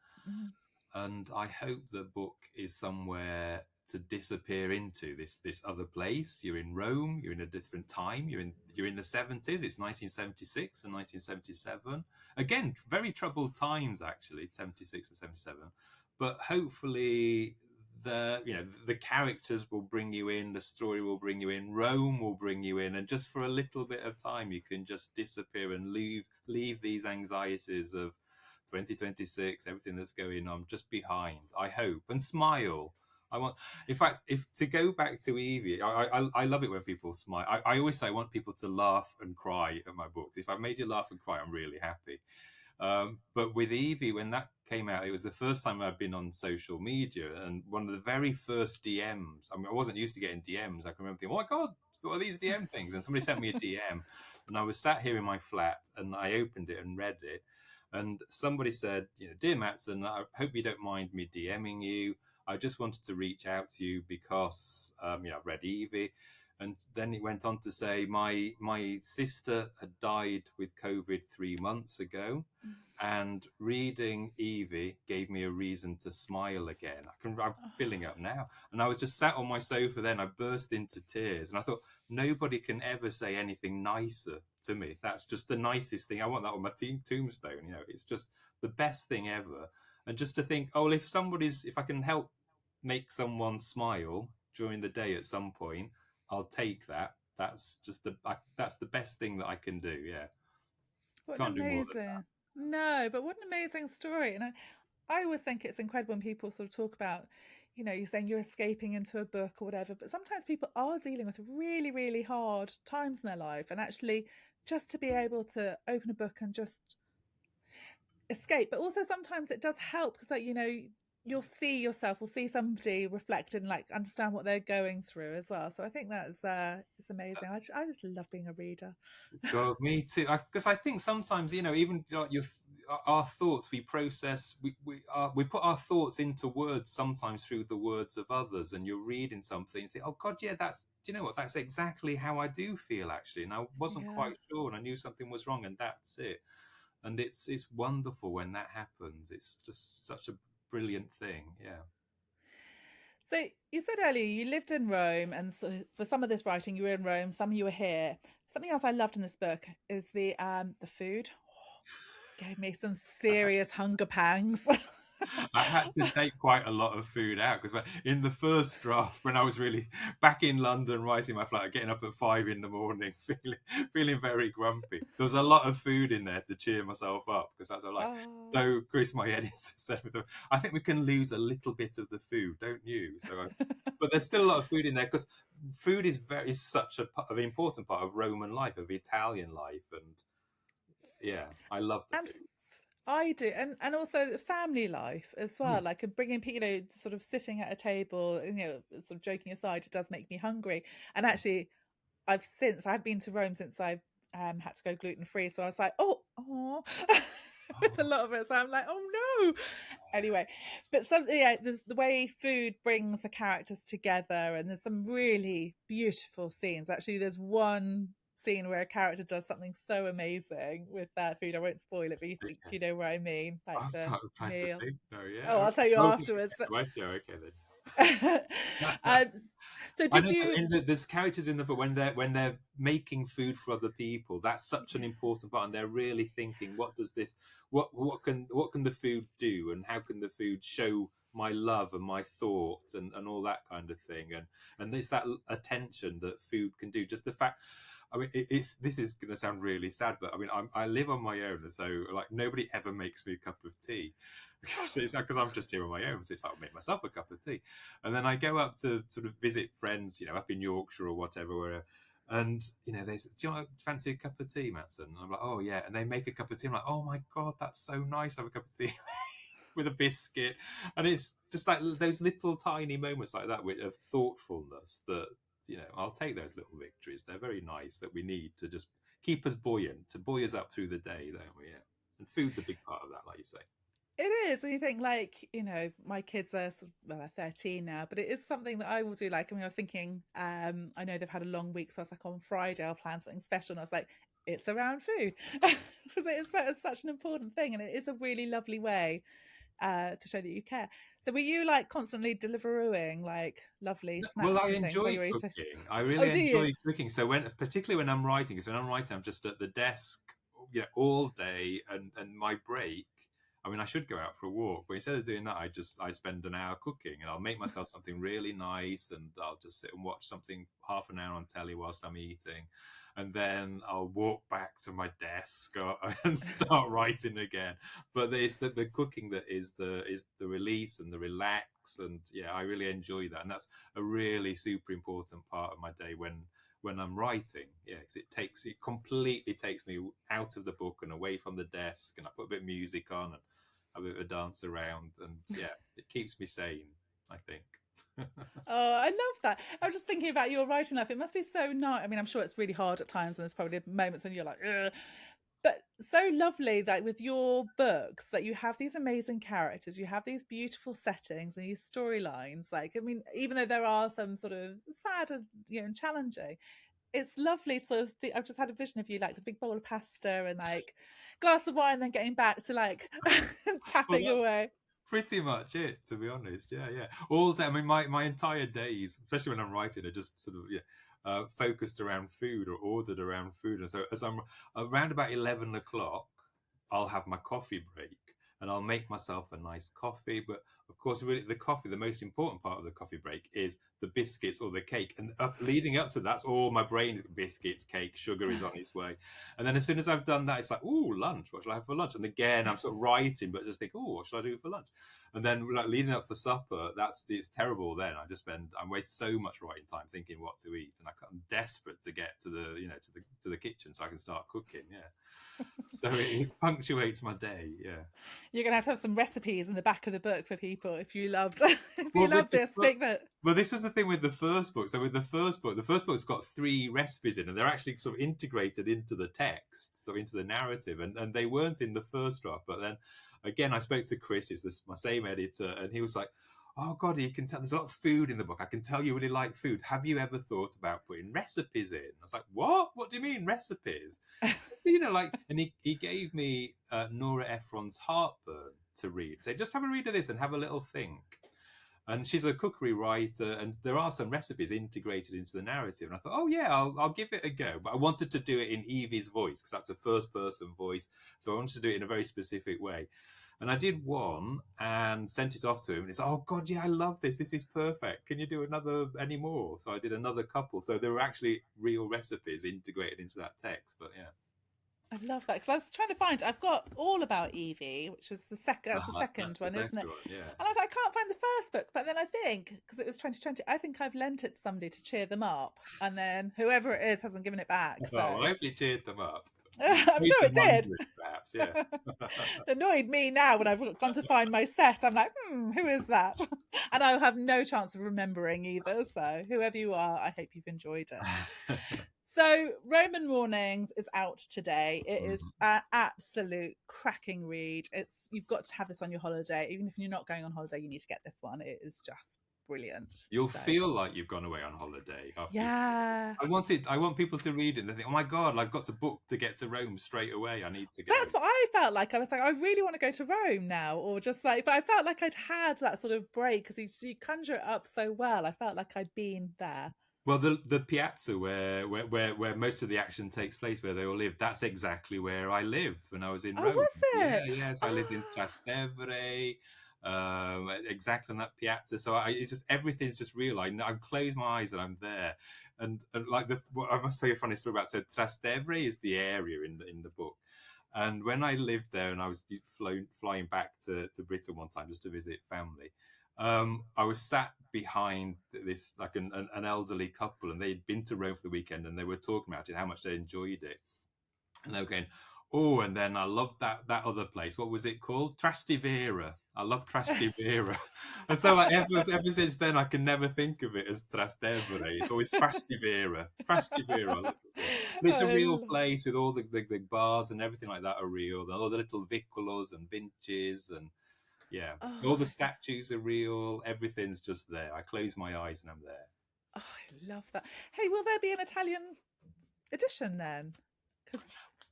[SPEAKER 2] And I hope the book is somewhere to disappear into this other place. You're in Rome, you're in a different time, you're in the 70s. It's 1976 and 1977. Again, very troubled times, actually, 76 and 77. But hopefully the characters will bring you in, the story will bring you in, Rome will bring you in, and just for a little bit of time you can just disappear and leave these anxieties of 2026, everything that's going on, just behind, I hope, and smile. In fact, if to go back to Evie, I love it when people smile. I always say I want people to laugh and cry at my books. If I've made you laugh and cry, I'm really happy. But with Evie, when that came out, it was the first time I'd been on social media, and one of the very first DMs. I mean, I wasn't used to getting DMs. I can remember thinking, "Oh my God, what are these DM things?" And somebody sent me a DM, and I was sat here in my flat, and I opened it and read it, and somebody said, "Dear Matson, I hope you don't mind me DMing you. I just wanted to reach out to you because I've read Evie." And then it went on to say, my sister had died with COVID 3 months ago, and reading Evie gave me a reason to smile again. I'm filling up now. And I was just sat on my sofa then. I burst into tears, and I thought, nobody can ever say anything nicer to me. That's just the nicest thing. I want that on my tombstone. It's just the best thing ever. And just to think, oh, if I can help make someone smile during the day at some point, I'll take that. That's the best thing that I can do. Yeah.
[SPEAKER 1] What an
[SPEAKER 2] Can't do more than that.
[SPEAKER 1] amazing. No, but what an amazing story. And I always think it's incredible when people sort of talk about, you're saying you're escaping into a book or whatever, but sometimes people are dealing with really, really hard times in their life. And actually, just to be able to open a book and just escape, but also sometimes it does help because, you'll see yourself or see somebody reflected and understand what they're going through as well. So I think that's it's amazing. I just love being a reader.
[SPEAKER 2] God, me too. Because I think sometimes, even our thoughts, we process, we put our thoughts into words sometimes through the words of others. And you're reading something, you think, oh God, yeah, do you know what? That's exactly how I do feel actually. And I wasn't quite sure, and I knew something was wrong, and that's it. And it's wonderful when that happens. It's just such a brilliant thing. Yeah.
[SPEAKER 1] So you said earlier you lived in Rome, and so for some of this writing you were in Rome, some you were here. Something else I loved in this book is the food. Gave me some serious hunger pangs.
[SPEAKER 2] I had to take quite a lot of food out because in the first draft, when I was really back in London writing my flat, getting up at 5 a.m, feeling very grumpy, there was a lot of food in there to cheer myself up because that's what I like.
[SPEAKER 1] Oh.
[SPEAKER 2] So Chris, my editor, said, "I think we can lose a little bit of the food, don't you?" But there's still a lot of food in there because food is such an important part of Roman life, of Italian life, and yeah, I love the food.
[SPEAKER 1] I do, and also family life as well. Like bringing people, sort of sitting at a table, sort of joking aside, it does make me hungry. And actually, I've been to Rome since I had to go gluten free, so I was like, with a lot of it. So I'm like, oh no. Anyway, but there's the way food brings the characters together, and there's some really beautiful scenes. Actually, there's one scene where a character does something so amazing with that food. I won't spoil it, but you know what I mean, like the meal.
[SPEAKER 2] No, yeah.
[SPEAKER 1] Oh, I'll tell you afterwards.
[SPEAKER 2] Okay then.
[SPEAKER 1] So did you?
[SPEAKER 2] There's characters in the book when they're making food for other people. That's such an important part, and they're really thinking, what can the food do, and how can the food show my love and my thought and all that kind of thing, and there's that attention that food can do. Just the fact. I mean, this is going to sound really sad, but I mean, I live on my own, so nobody ever makes me a cup of tea because I'm just here on my own. So it's I'll make myself a cup of tea, and then I go up to sort of visit friends, up in Yorkshire or whatever, and they say, "Do you fancy a cup of tea, Matson?" And I'm like, "Oh yeah," and they make a cup of tea. I'm like, "Oh my God, that's so nice! I have a cup of tea." With a biscuit, and it's just like those little tiny moments like that of thoughtfulness that I'll take those little victories. They're very nice, that we need to just keep us buoyant, to buoy us up through the day, don't we? Yeah. And food's a big part of that, like you say.
[SPEAKER 1] It is, and you think my kids are they're 13 now, but it is something that I will do. I was thinking, I know they've had a long week, so I was like, on Friday I'll plan something special, and I was like, it's around food because it's such an important thing, and it is a really lovely way to show that you care. So were you constantly Deliverooing lovely snacks?
[SPEAKER 2] Well, I
[SPEAKER 1] and
[SPEAKER 2] enjoy
[SPEAKER 1] things
[SPEAKER 2] cooking. I really enjoy cooking. So particularly when I'm writing, because when I'm writing, I'm just at the desk, all day, and my break. I mean, I should go out for a walk, but instead of doing that, I spend an hour cooking, and I'll make myself something really nice, and I'll just sit and watch something half an hour on telly whilst I'm eating. And then I'll walk back to my desk and start writing again. But it's the cooking that is the release and the relax, and yeah, I really enjoy that, and that's a really super important part of my day when when I'm writing. Yeah, because it completely takes me out of the book and away from the desk, and I put a bit of music on and a bit of a dance around, and yeah, it keeps me sane, I think.
[SPEAKER 1] Oh, I love that. I was just thinking about your writing life. It must be so nice. I mean, I'm sure it's really hard at times, and there's probably moments when you're like, ugh. But so lovely that with your books that you have these amazing characters, you have these beautiful settings and these storylines. Like, I mean, even though there are some sort of sad and, you know, and challenging, it's lovely. Sort of, I've just had a vision of you like with a big bowl of pasta and like glass of wine, then getting back to like tapping away.
[SPEAKER 2] Pretty much it, to be honest. Yeah. All day. I mean, my entire days, especially when I'm writing, are just sort of focused around food or ordered around food. And so as I'm around about 11 o'clock, I'll have my coffee break and I'll make myself a nice coffee. But of course, really, the coffee, the most important part of the coffee break is the biscuits or the cake. And leading up to that, that's all my brain: biscuits, cake, sugar is on its way. And then as soon as I've done that, it's like, ooh, lunch. What shall I have for lunch? And again, I'm sort of writing, but just think, oh, what shall I do for lunch? And then like leading up for supper, it's terrible. Then I waste so much writing time thinking what to eat, and I'm desperate to get to the kitchen so I can start cooking. Yeah. So it punctuates my day. Yeah.
[SPEAKER 1] You're gonna have some recipes in the back of the book for people if you loved this.
[SPEAKER 2] Well, this was the thing with the first book. So with the first book's got 3 recipes in, and they're actually sort of integrated into the text, so into the narrative, and they weren't in the first draft. But then again, I spoke to Chris, my same editor, and he was like, oh God, you can tell there's a lot of food in the book. I can tell you really like food. Have you ever thought about putting recipes in? I was like, what? What do you mean recipes? And he gave me Nora Ephron's Heartburn to read. So just have a read of this and have a little think. And she's a cookery writer, and there are some recipes integrated into the narrative. And I thought, oh yeah, I'll give it a go. But I wanted to do it in Evie's voice, because that's a first-person voice. So I wanted to do it in a very specific way. And I did one and sent it off to him. And he's like, oh God, yeah, I love this. This is perfect. Can you do any more? So I did another couple. So there were actually real recipes integrated into that text. But yeah.
[SPEAKER 1] I love that, because I was trying to find. I've got all About Evie, which was the second. That's the second one, isn't it?
[SPEAKER 2] Yeah.
[SPEAKER 1] And I was like, I can't find the first book, but then I think because it was 2020, I think I've lent it to somebody to cheer them up, and then whoever it is hasn't given it back. So
[SPEAKER 2] well, I hope you cheered them up.
[SPEAKER 1] I'm sure it did.
[SPEAKER 2] Perhaps, yeah.
[SPEAKER 1] It annoyed me now when I've gone to find my set. I'm like, who is that? And I'll have no chance of remembering either. So whoever you are, I hope you've enjoyed it. So Roman Mornings is out today. It is an absolute cracking read. You've got to have this on your holiday. Even if you're not going on holiday, you need to get this one. It is just brilliant.
[SPEAKER 2] You'll feel like you've gone away on holiday.
[SPEAKER 1] Yeah.
[SPEAKER 2] I want people to read it and they think, oh my God, I've got to book to get to Rome straight away. I need to go.
[SPEAKER 1] That's what I felt like. I was like, I really want to go to Rome now, or just like, but I felt like I'd had that sort of break because you conjure it up so well. I felt like I'd been there.
[SPEAKER 2] Well, the piazza where most of the action takes place, where they all live, that's exactly where I lived when I was in Rome.
[SPEAKER 1] Oh, was it?
[SPEAKER 2] Yeah. So I lived in Trastevere, exactly on that piazza. So everything's just real. I close my eyes and I'm there. And like I must tell you a funny story about. So Trastevere is the area in the book. And when I lived there and I was flying back to Britain one time just to visit family, I was sat behind this like an elderly couple, and they'd been to Rome for the weekend, and they were talking about it, how much they enjoyed it, and they were going, oh, and then I loved that other place. What was it called? Trastevere. I love Trastevere. And so like ever since then, I can never think of it as Trastevere. It's always Trastevere. Trastevere. It's a real place with all the bars and everything like that are real. And all the little viccolos and vinches and yeah, all the statues are real. Everything's just there. I close my eyes and I'm there.
[SPEAKER 1] Oh, I love that. Hey, will there be an Italian edition then?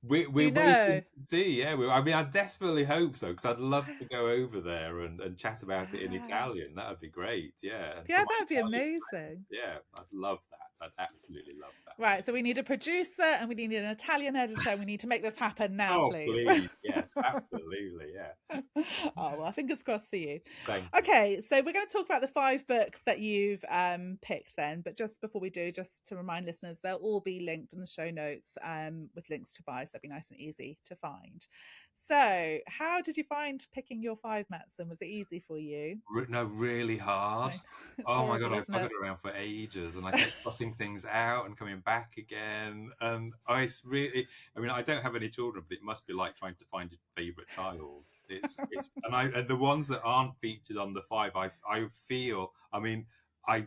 [SPEAKER 2] We're waiting to see. Yeah, I desperately hope so, because I'd love to go over there and chat about it in Italian. That would be great. Yeah.
[SPEAKER 1] Yeah, that would be amazing.
[SPEAKER 2] Yeah, I'd love that. I'd absolutely love that.
[SPEAKER 1] Right, so we need a producer and we need an Italian editor. We need to make this happen now,
[SPEAKER 2] please. Yes, absolutely, yeah.
[SPEAKER 1] Oh, well, fingers crossed for you.
[SPEAKER 2] Thank you.
[SPEAKER 1] Okay, so we're going to talk about the 5 books that you've picked then. But just before we do, just to remind listeners, they'll all be linked in the show notes with links to buy, so that'll be nice and easy to find. So, how did you find picking your 5, Matson? Was it easy for you?
[SPEAKER 2] No, really hard.
[SPEAKER 1] I know. It's
[SPEAKER 2] Oh my god,
[SPEAKER 1] horrible, isn't
[SPEAKER 2] I got
[SPEAKER 1] it?
[SPEAKER 2] it around for ages, and I kept crossing things out and coming back again. And it's really, I mean, I don't have any children, but it must be like trying to find a favorite child. And the ones that aren't featured on the 5, I feel, I mean, I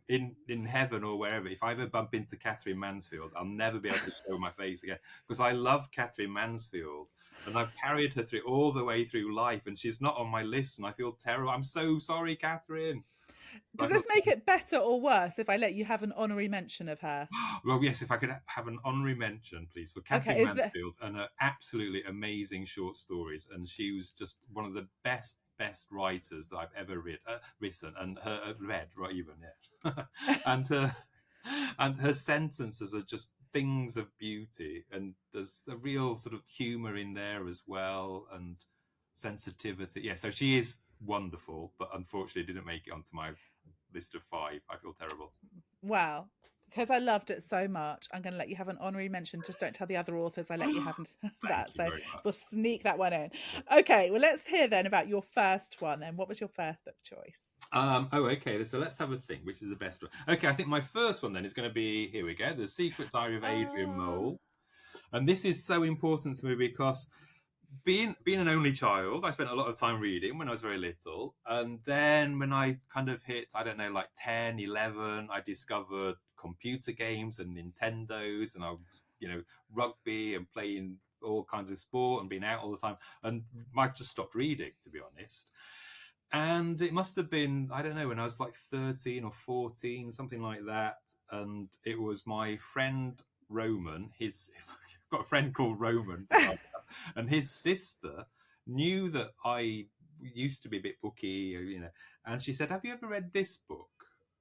[SPEAKER 2] in heaven or wherever, if I ever bump into Katherine Mansfield, I'll never be able to show my face again because I love Katherine Mansfield. And I've carried her through all the way through life, and she's not on my list, and I feel terrible. I'm so sorry, Katherine.
[SPEAKER 1] Does this make it better or worse if I let you have an honorary mention of her?
[SPEAKER 2] Well, yes, if I could have an honorary mention, please, for Katherine Mansfield and her absolutely amazing short stories. And she was just one of the best writers that I've ever written, and read, right? Even yeah, and her sentences are just things of beauty, and there's a real sort of humor in there as well, and sensitivity. Yeah, so she is wonderful, but unfortunately didn't make it onto my list of 5. I feel terrible.
[SPEAKER 1] Well, because I loved it so much, I'm going to let you have an honorary mention. Just don't tell the other authors I let you have that. So we'll sneak that one in. Okay, well, let's hear then about your first one then. What was your first book choice?
[SPEAKER 2] Okay, so let's have a think. Which is the best one? Okay, I think my first one then is going to be, here we go, The Secret Diary of Adrian Mole. And this is so important to me because being an only child, I spent a lot of time reading when I was very little. And then when I kind of hit, I don't know, like 10, 11, I discovered computer games and Nintendos, and I was, rugby and playing all kinds of sport and being out all the time. And I just stopped reading, to be honest. And it must have been, I don't know, when I was like 13 or 14, something like that. And it was my friend Roman, got a friend called Roman, and his sister knew that I used to be a bit booky, and she said, "Have you ever read this book?"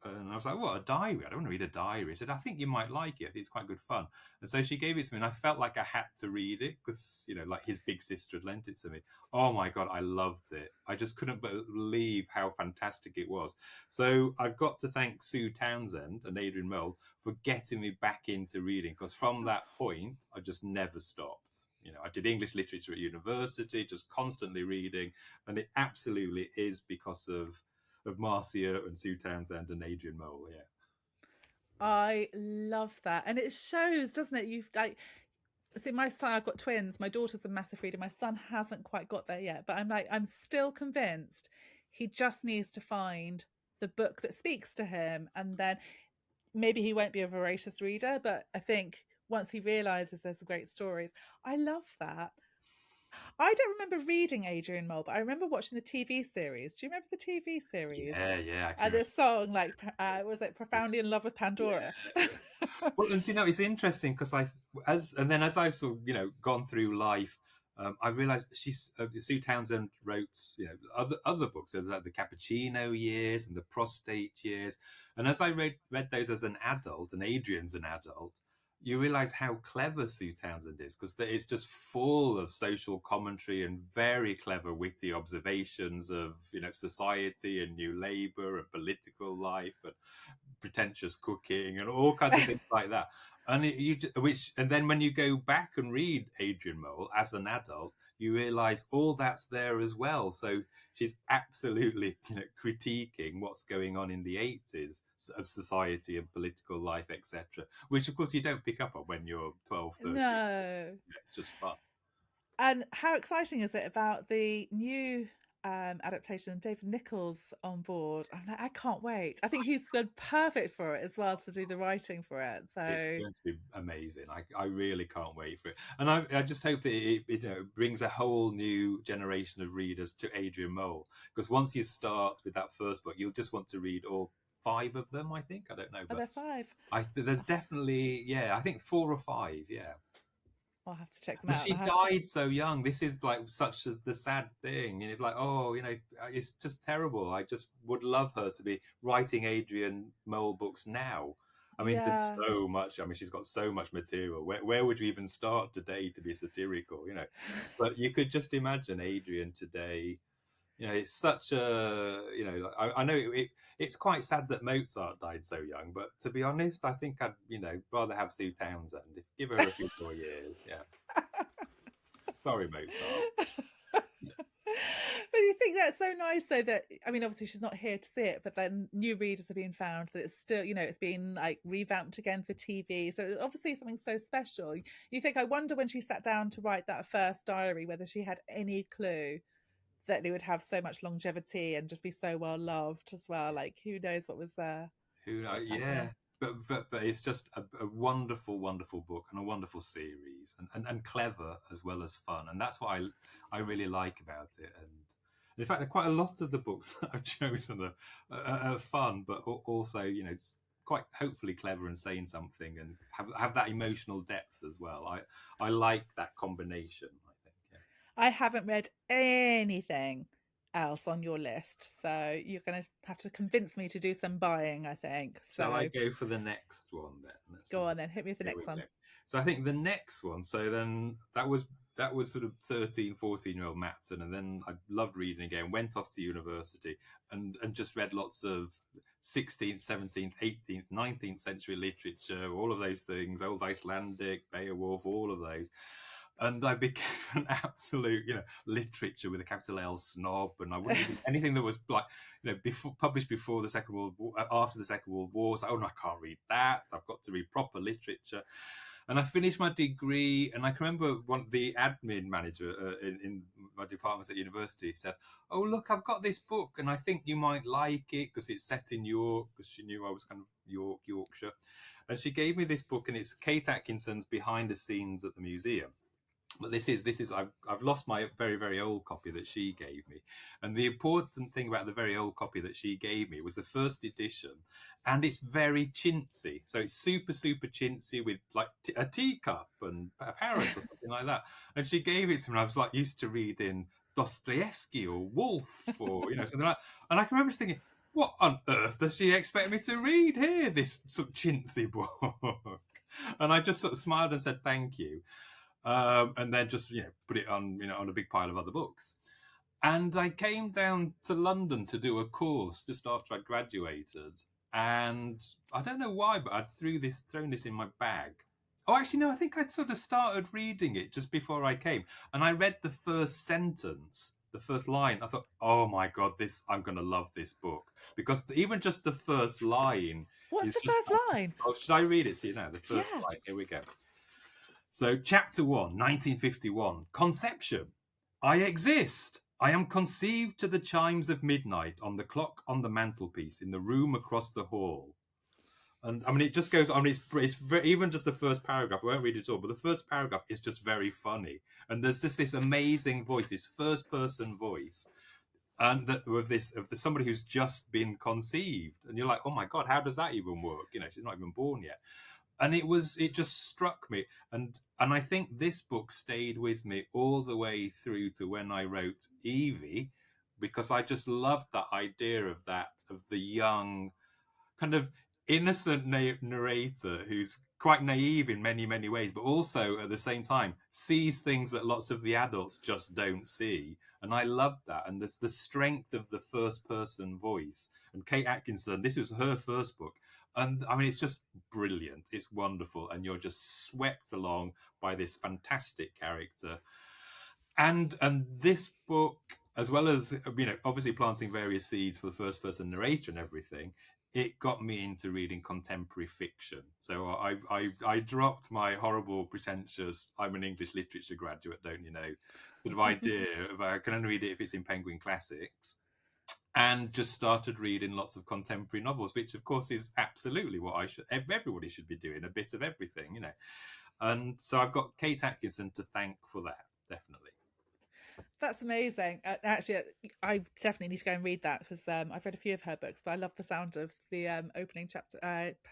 [SPEAKER 2] And I was like, "What, a diary? I don't want to read a diary." I said, "I think you might like it. It's quite good fun." And so she gave it to me, and I felt like I had to read it because, like his big sister had lent it to me. Oh my God, I loved it. I just couldn't believe how fantastic it was. So I've got to thank Sue Townsend and Adrian Mole for getting me back into reading, because from that point, I just never stopped. I did English literature at university, just constantly reading, and it absolutely is because of Marcia and Sue Townsend and Adrian Mole. Yeah,
[SPEAKER 1] I love that, and it shows, doesn't it? You've see, my son, I've got twins. My daughter's a massive reader. My son hasn't quite got there yet, but I'm still convinced he just needs to find the book that speaks to him, and then maybe he won't be a voracious reader, but I think once he realizes there's some great stories, I love that. I don't remember reading Adrian Mole, but I remember watching the TV series. Do you remember the TV series?
[SPEAKER 2] Yeah.
[SPEAKER 1] And this song, was it "Profoundly in Love with Pandora"?
[SPEAKER 2] Yeah. Well, and it's interesting because as I've sort of gone through life, I realised Sue Townsend wrote other books. There's like the Cappuccino years and the Prostate years, and as I read those as an adult, and Adrian's an adult, you realise how clever Sue Townsend is, because it's just full of social commentary and very clever, witty observations of society and New Labour and political life and pretentious cooking and all kinds of things like that. And and then when you go back and read Adrian Mole as an adult, you realise all that's there as well. So she's absolutely critiquing what's going on in the 80s of society and political life, etc., which of course you don't pick up on when you're 12, 13.
[SPEAKER 1] No.
[SPEAKER 2] It's just fun.
[SPEAKER 1] And how exciting is it about the new adaptation and David Nichols on board? I'm like, I can't wait. I think he's good, perfect for it as well, to do the writing for it. So
[SPEAKER 2] it's going to be amazing. I really can't wait for it, and I just hope that it brings a whole new generation of readers to Adrian Mole, because once you start with that first book, you'll just want to read all 5 of them. I think, I don't know, but
[SPEAKER 1] there 5?
[SPEAKER 2] There's definitely, I think 4 or 5. Yeah.
[SPEAKER 1] I'll have to check them out.
[SPEAKER 2] She died so young. This is like such as the sad thing. And it's like, it's just terrible. I just would love her to be writing Adrian Mole books now. I mean, there's so much. I mean, she's got so much material. Where would you even start today to be satirical? But you could just imagine Adrian today. It's such a, I know it's quite sad that Mozart died so young, but to be honest, I think I'd, rather have Sue Townsend. Give her a few more years. Yeah. Sorry, Mozart.
[SPEAKER 1] But you think that's so nice, though, that, I mean, obviously she's not here to see it, but then new readers have been found, that it's still, it's been like revamped again for TV. So obviously something so special. You think, I wonder when she sat down to write that first diary, whether she had any clue that it would have so much longevity and just be so well loved as well. Like, who knows what was there?
[SPEAKER 2] Who knows? Yeah. But it's just a wonderful, wonderful book and a wonderful series, and clever as well as fun. And that's what I really like about it. And in fact, quite a lot of the books that I've chosen are fun, but also, it's quite hopefully clever and saying something and have that emotional depth as well. I like that combination, I think. Yeah.
[SPEAKER 1] I haven't read anything else on your list, so you're going to have to convince me to do some buying, I think. So
[SPEAKER 2] Shall I go for the next one then?
[SPEAKER 1] Go on then, hit me with the next one.
[SPEAKER 2] So I think the next one, so then that was sort of 13, 14-year-old Matson, and then I loved reading again, went off to university and just read lots of 16th, 17th, 18th, 19th century literature, all of those things, Old Icelandic, Beowulf, all of those. And I became an absolute, literature with a capital L snob, and I wouldn't read anything that was like, published before the Second World War, after the Second World War. So, no, I can't read that. I've got to read proper literature. And I finished my degree, and I can remember the admin manager in my department at university said, "Oh, look, I've got this book, and I think you might like it because it's set in York," because she knew I was kind of Yorkshire. And she gave me this book, and it's Kate Atkinson's Behind the Scenes at the Museum. But this is I've lost my very, very old copy that she gave me. And the important thing about the very old copy that she gave me was the first edition, and it's very chintzy. So it's super, super chintzy with like a teacup and a parrot or something like that. And she gave it to me, and I was like used to reading Dostoevsky or Woolf or something like that. And I can remember just thinking, what on earth does she expect me to read here, this sort of chintzy book? And I just sort of smiled and said thank you. And then just put it on on a big pile of other books. And I came down to London to do a course just after I'd graduated, and I don't know why, but I'd thrown this in my bag. Oh, actually, no, I think I'd sort of started reading it just before I came, and I read the first sentence, the first line. I thought, oh my God, I'm going to love this book, because even just the first line.
[SPEAKER 1] What's the first line?
[SPEAKER 2] Oh, should I read it to you now? The first line. Here we go. So, Chapter 1, 1951, Conception. I exist. I am conceived to the chimes of midnight on the clock on the mantelpiece in the room across the hall. And, I mean, it just goes on. It's very, even just the first paragraph, I won't read it all, but the first paragraph is just very funny. And there's just this amazing voice, this first-person voice, and of somebody who's just been conceived. And you're like, oh, my God, how does that even work? She's not even born yet. And it just struck me. And I think this book stayed with me all the way through to when I wrote Evie, because I just loved that idea of the young, kind of innocent narrator who's quite naive in many, many ways, but also at the same time sees things that lots of the adults just don't see. And I loved that. And there's the strength of the first person voice. And Kate Atkinson, this was her first book. And I mean, it's just brilliant. It's wonderful. And you're just swept along by this fantastic character. And this book, as well as, obviously planting various seeds for the first person narrator and everything, it got me into reading contemporary fiction. So I dropped my horrible, pretentious, I'm an English literature graduate, don't you know, sort of idea of I can only read it if it's in Penguin Classics. And just started reading lots of contemporary novels, which of course is absolutely what everybody should be doing, a bit of everything, And so I've got Kate Atkinson to thank for that, definitely.
[SPEAKER 1] That's amazing. Actually, I definitely need to go and read that, because I've read a few of her books, but I love the sound of the opening chapter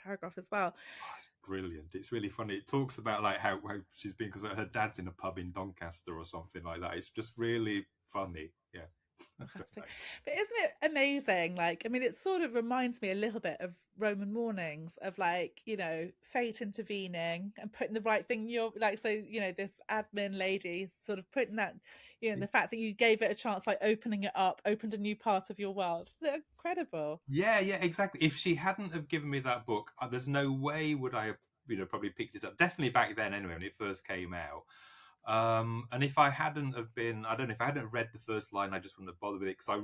[SPEAKER 1] paragraph as well.
[SPEAKER 2] Oh, it's brilliant. It's really funny. It talks about like how she's been, because her dad's in a pub in Doncaster or something like that. It's just really funny. Yeah.
[SPEAKER 1] But isn't it amazing? Like, I mean, it sort of reminds me a little bit of Roman Mornings, of like, fate intervening and putting the right thing. You're like, so, this admin lady sort of putting that, the fact that you gave it a chance, like opening it up, opened a new part of your world. They're incredible.
[SPEAKER 2] Yeah, exactly. If she hadn't have given me that book, there's no way would I have, probably picked it up. Definitely back then anyway, when it first came out. And if I hadn't have been, I don't know, if I hadn't read the first line, I just wouldn't have bothered with it, because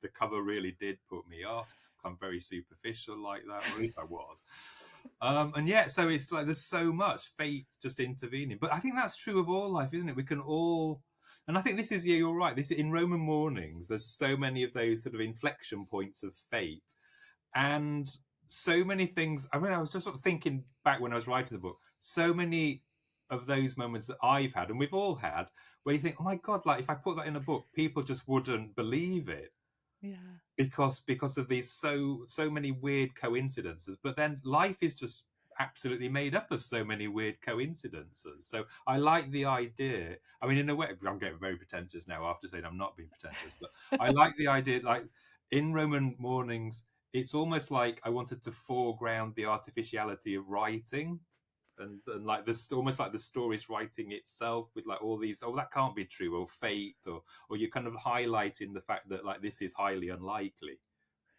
[SPEAKER 2] the cover really did put me off, because I'm very superficial like that, or at least I was. And yeah, so it's like there's so much fate just intervening. But I think that's true of all life, isn't it? We can all, and I think this is, yeah, you're right. This in Roman Mornings, there's so many of those sort of inflection points of fate, and so many things. I mean, I was just sort of thinking back when I was writing the book, so many of those moments that I've had, and we've all had, where you think, oh my God, like if I put that in a book, people just wouldn't believe it.
[SPEAKER 1] Yeah.
[SPEAKER 2] Because of these so many weird coincidences. But then life is just absolutely made up of so many weird coincidences. So I like the idea. I mean, in a way, I'm getting very pretentious now after saying I'm not being pretentious, but I like the idea, like in Roman Mornings, it's almost like I wanted to foreground the artificiality of writing. And like this, almost like the story's writing itself with like all these, oh, that can't be true, or fate, or you're kind of highlighting the fact that like this is highly unlikely,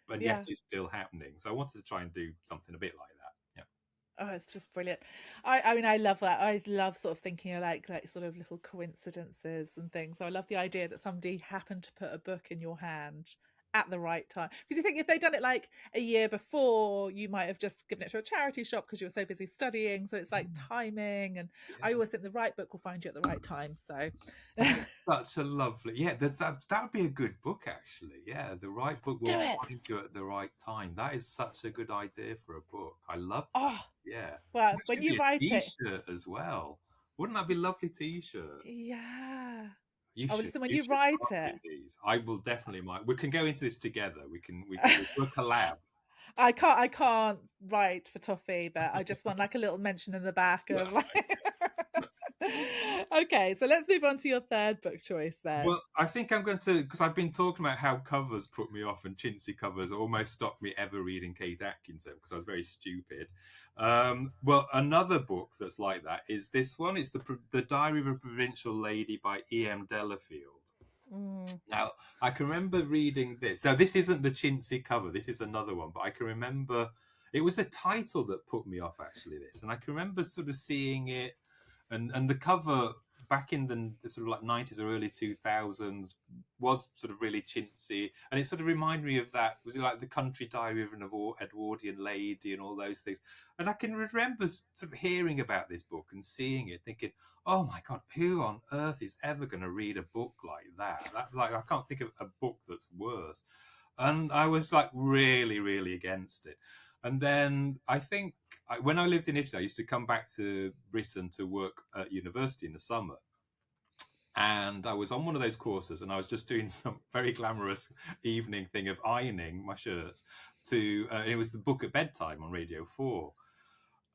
[SPEAKER 2] but
[SPEAKER 1] Yeah.
[SPEAKER 2] yet it's still happening. So I wanted to try and do something a bit like that. Yeah.
[SPEAKER 1] Oh, it's just brilliant. I mean, I love that. I love sort of thinking of like sort of little coincidences and things. So I love the idea that somebody happened to put a book in your hand at the right time. Because you think if they'd done it like a year before, you might have just given it to a charity shop because you were so busy studying. So it's like timing. And I always think the right book will find you at the right time. So
[SPEAKER 2] Such a lovely, yeah, that would be a good book, actually. Yeah, the right book will find you at the right time. That is such a good idea for a book. I love that.
[SPEAKER 1] Oh,
[SPEAKER 2] Yeah.
[SPEAKER 1] well,
[SPEAKER 2] That
[SPEAKER 1] when
[SPEAKER 2] should be
[SPEAKER 1] you
[SPEAKER 2] a
[SPEAKER 1] write it,
[SPEAKER 2] t-shirt as well. Wouldn't that be a lovely t-shirt?
[SPEAKER 1] yeah.
[SPEAKER 2] You
[SPEAKER 1] Oh,
[SPEAKER 2] should.
[SPEAKER 1] listen, when
[SPEAKER 2] You
[SPEAKER 1] you
[SPEAKER 2] should
[SPEAKER 1] write
[SPEAKER 2] start
[SPEAKER 1] it,
[SPEAKER 2] doing these. I will definitely. We can go into this together. We'll do a collab.
[SPEAKER 1] I can't write for Toffee, but I just want like a little mention in the back of like. Okay, so let's move on to your third book choice then.
[SPEAKER 2] Well, I think I'm going to, because I've been talking about how covers put me off, and chintzy covers almost stopped me ever reading Kate Atkinson because I was very stupid. Well, another book that's like that is this one. It's the Diary of a Provincial Lady by E.M. Delafield. Now, I can remember reading this. So this isn't the chintzy cover. This is another one. But I can remember it was the title that put me off, actually, this. And I can remember sort of seeing it, and the cover back in the sort of like 90s or early 2000s was sort of really chintzy. And it sort of reminded me of that. Was it like the Country Diary of an Edwardian Lady and all those things? And I can remember sort of hearing about this book and seeing it, thinking, oh my God, who on earth is ever going to read a book like that? Like, I can't think of a book that's worse. And I was like really, really against it. And then I think when I lived in Italy, I used to come back to Britain to work at university in the summer. And I was on one of those courses, and I was just doing some very glamorous evening thing of ironing my shirts it was the book at bedtime on Radio 4.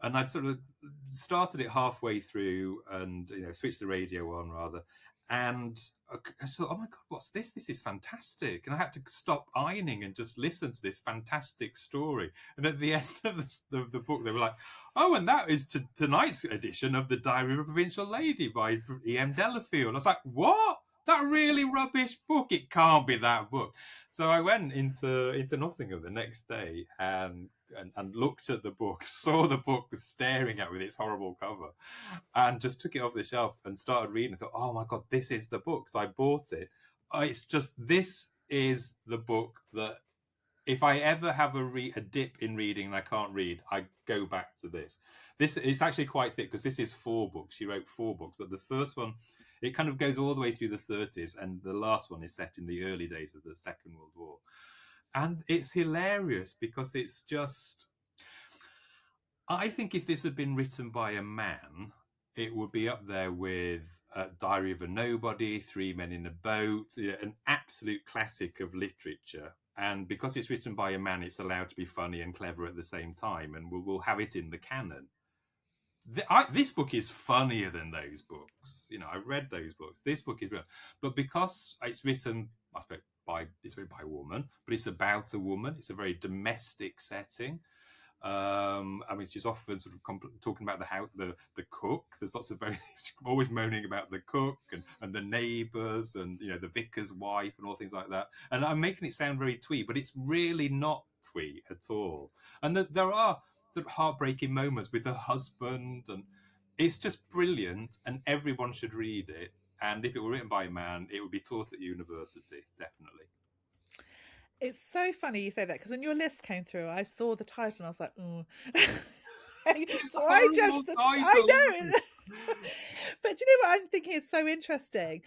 [SPEAKER 2] And I'd sort of started it halfway through and, switched the radio on rather. And I thought, oh my God, what's this? This is fantastic. And I had to stop ironing and just listen to this fantastic story. And at the end of the book, they were like, oh, and that is tonight's edition of The Diary of a Provincial Lady by E.M. Delafield. I was like, what? That really rubbish book? It can't be that book. So I went into Nottingham the next day and looked at the book, saw the book staring at me with its horrible cover, and just took it off the shelf and started reading. I thought, oh my God, this is the book. So I bought it. This is the book that if I ever have a dip in reading and I can't read, I go back to this. This is actually quite thick because this is 4 books. She wrote 4 books, but the first one, it kind of goes all the way through the 30s, and the last one is set in the early days of the Second World War. And it's hilarious because it's just... I think if this had been written by a man, it would be up there with Diary of a Nobody, 3 Men in a Boat, an absolute classic of literature. And because it's written by a man, it's allowed to be funny and clever at the same time, and we'll have it in the canon. This book is funnier than those books. I read those books. This book is real. But because it's written, it's written by a woman, but it's about a woman. It's a very domestic setting. I mean, she's often sort of talking about the cook. There's lots of always moaning about the cook and the neighbours and the vicar's wife and all things like that. And I'm making it sound very twee, but it's really not twee at all. And there are sort of heartbreaking moments with her husband, and it's just brilliant, and everyone should read it. And if it were written by a man, it would be taught at university, definitely.
[SPEAKER 1] It's so funny you say that, because when your list came through, I saw the title and I was like,
[SPEAKER 2] It's
[SPEAKER 1] so
[SPEAKER 2] a
[SPEAKER 1] I
[SPEAKER 2] horrible
[SPEAKER 1] judged the.
[SPEAKER 2] title.
[SPEAKER 1] I know, but do you know what I'm thinking is so interesting?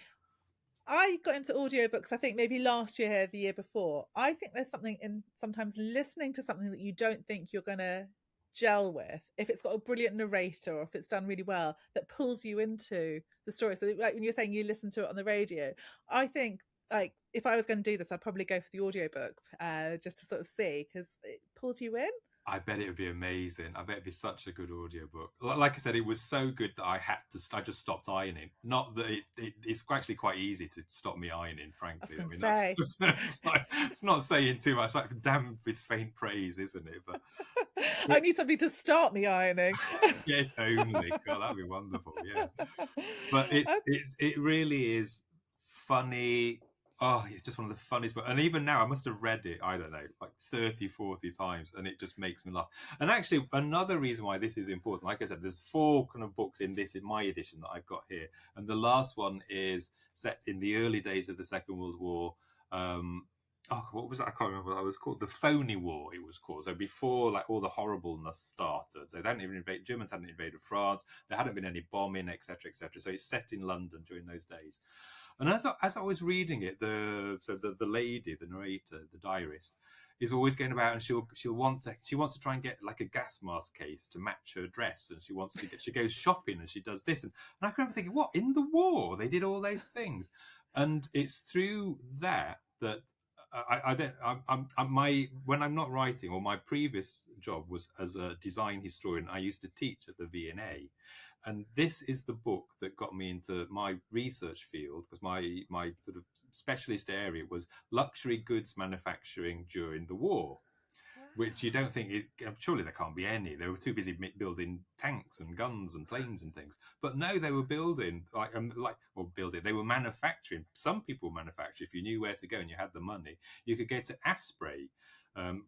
[SPEAKER 1] I got into audiobooks, I think maybe last year, the year before. I think there's something in sometimes listening to something that you don't think you're going to gel with, if it's got a brilliant narrator or if it's done really well, that pulls you into the story. So like when you're saying you listen to it on the radio, I think like if I was going to do this, I'd probably go for the audiobook just to sort of see, because it pulls you in.
[SPEAKER 2] I bet it would be amazing. I bet it'd be such a good audiobook. Like I said, it was so good that I just stopped ironing. Not that it's actually quite easy to stop me ironing, frankly.
[SPEAKER 1] I mean, that's
[SPEAKER 2] it's not saying too much. It's like damned with faint praise, isn't it? But
[SPEAKER 1] I need somebody to start me ironing.
[SPEAKER 2] Yeah, only. God, that'd be wonderful. Yeah, but it really is funny. Oh, it's just one of the funniest books. And even now, I must have read it, I don't know, like 30, 40 times, and it just makes me laugh. And actually, another reason why this is important, like I said, there's 4 kind of books in my edition that I've got here. And the last one is set in the early days of the Second World War. What was that? I can't remember what that was called. The Phony War, it was called. So before like all the horribleness started. So Germans hadn't invaded France. There hadn't been any bombing, etc., etc. So it's set in London during those days. And as I was reading it, the lady, the narrator, the diarist, is always going about, and she wants to try and get like a gas mask case to match her dress, and she goes shopping and she does this, and I can remember thinking, what, in the war they did all those things, and it's through that when I'm not writing, or my previous job was as a design historian, I used to teach at the V&A. And this is the book that got me into my research field, because my sort of specialist area was luxury goods manufacturing during the war, which you don't think, surely there can't be any. They were too busy building tanks and guns and planes and things. But no, they were building, they were manufacturing. Some people manufacture, if you knew where to go and you had the money. You could go to Asprey,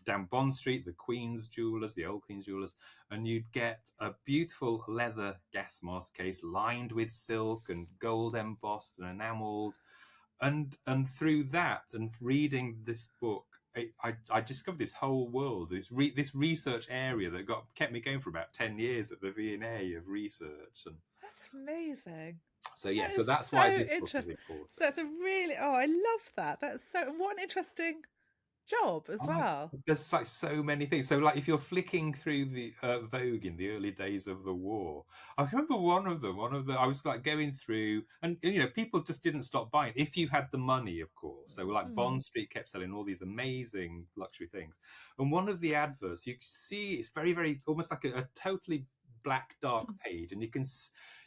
[SPEAKER 2] down Bond Street, the Queen's Jewellers, the old Queen's Jewellers, and you'd get a beautiful leather gas mask case lined with silk and gold embossed and enamelled. And through that and reading this book, I discovered this whole world, this research area that kept me going for about 10 years at the V&A of research. And
[SPEAKER 1] that's amazing.
[SPEAKER 2] So so that's why this book is important.
[SPEAKER 1] So that's a really, I love that. That's what an interesting job as well.
[SPEAKER 2] There's like so many things. So like if you're flicking through the Vogue in the early days of the war, I remember one of them I was like going through, and people just didn't stop buying if you had the money, of course. So like Bond Street kept selling all these amazing luxury things, and one of the adverts you see, it's very, very almost like a totally black dark page, and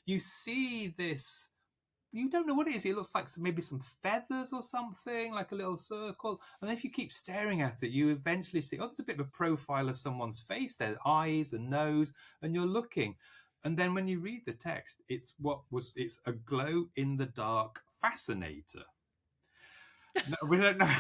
[SPEAKER 2] you see this. You don't know what it is. It looks like maybe some feathers or something, like a little circle. And if you keep staring at it, you eventually see, there's a bit of a profile of someone's face, their eyes and nose, and you're looking. And then when you read the text, it's a glow-in-the-dark fascinator. No, we don't know,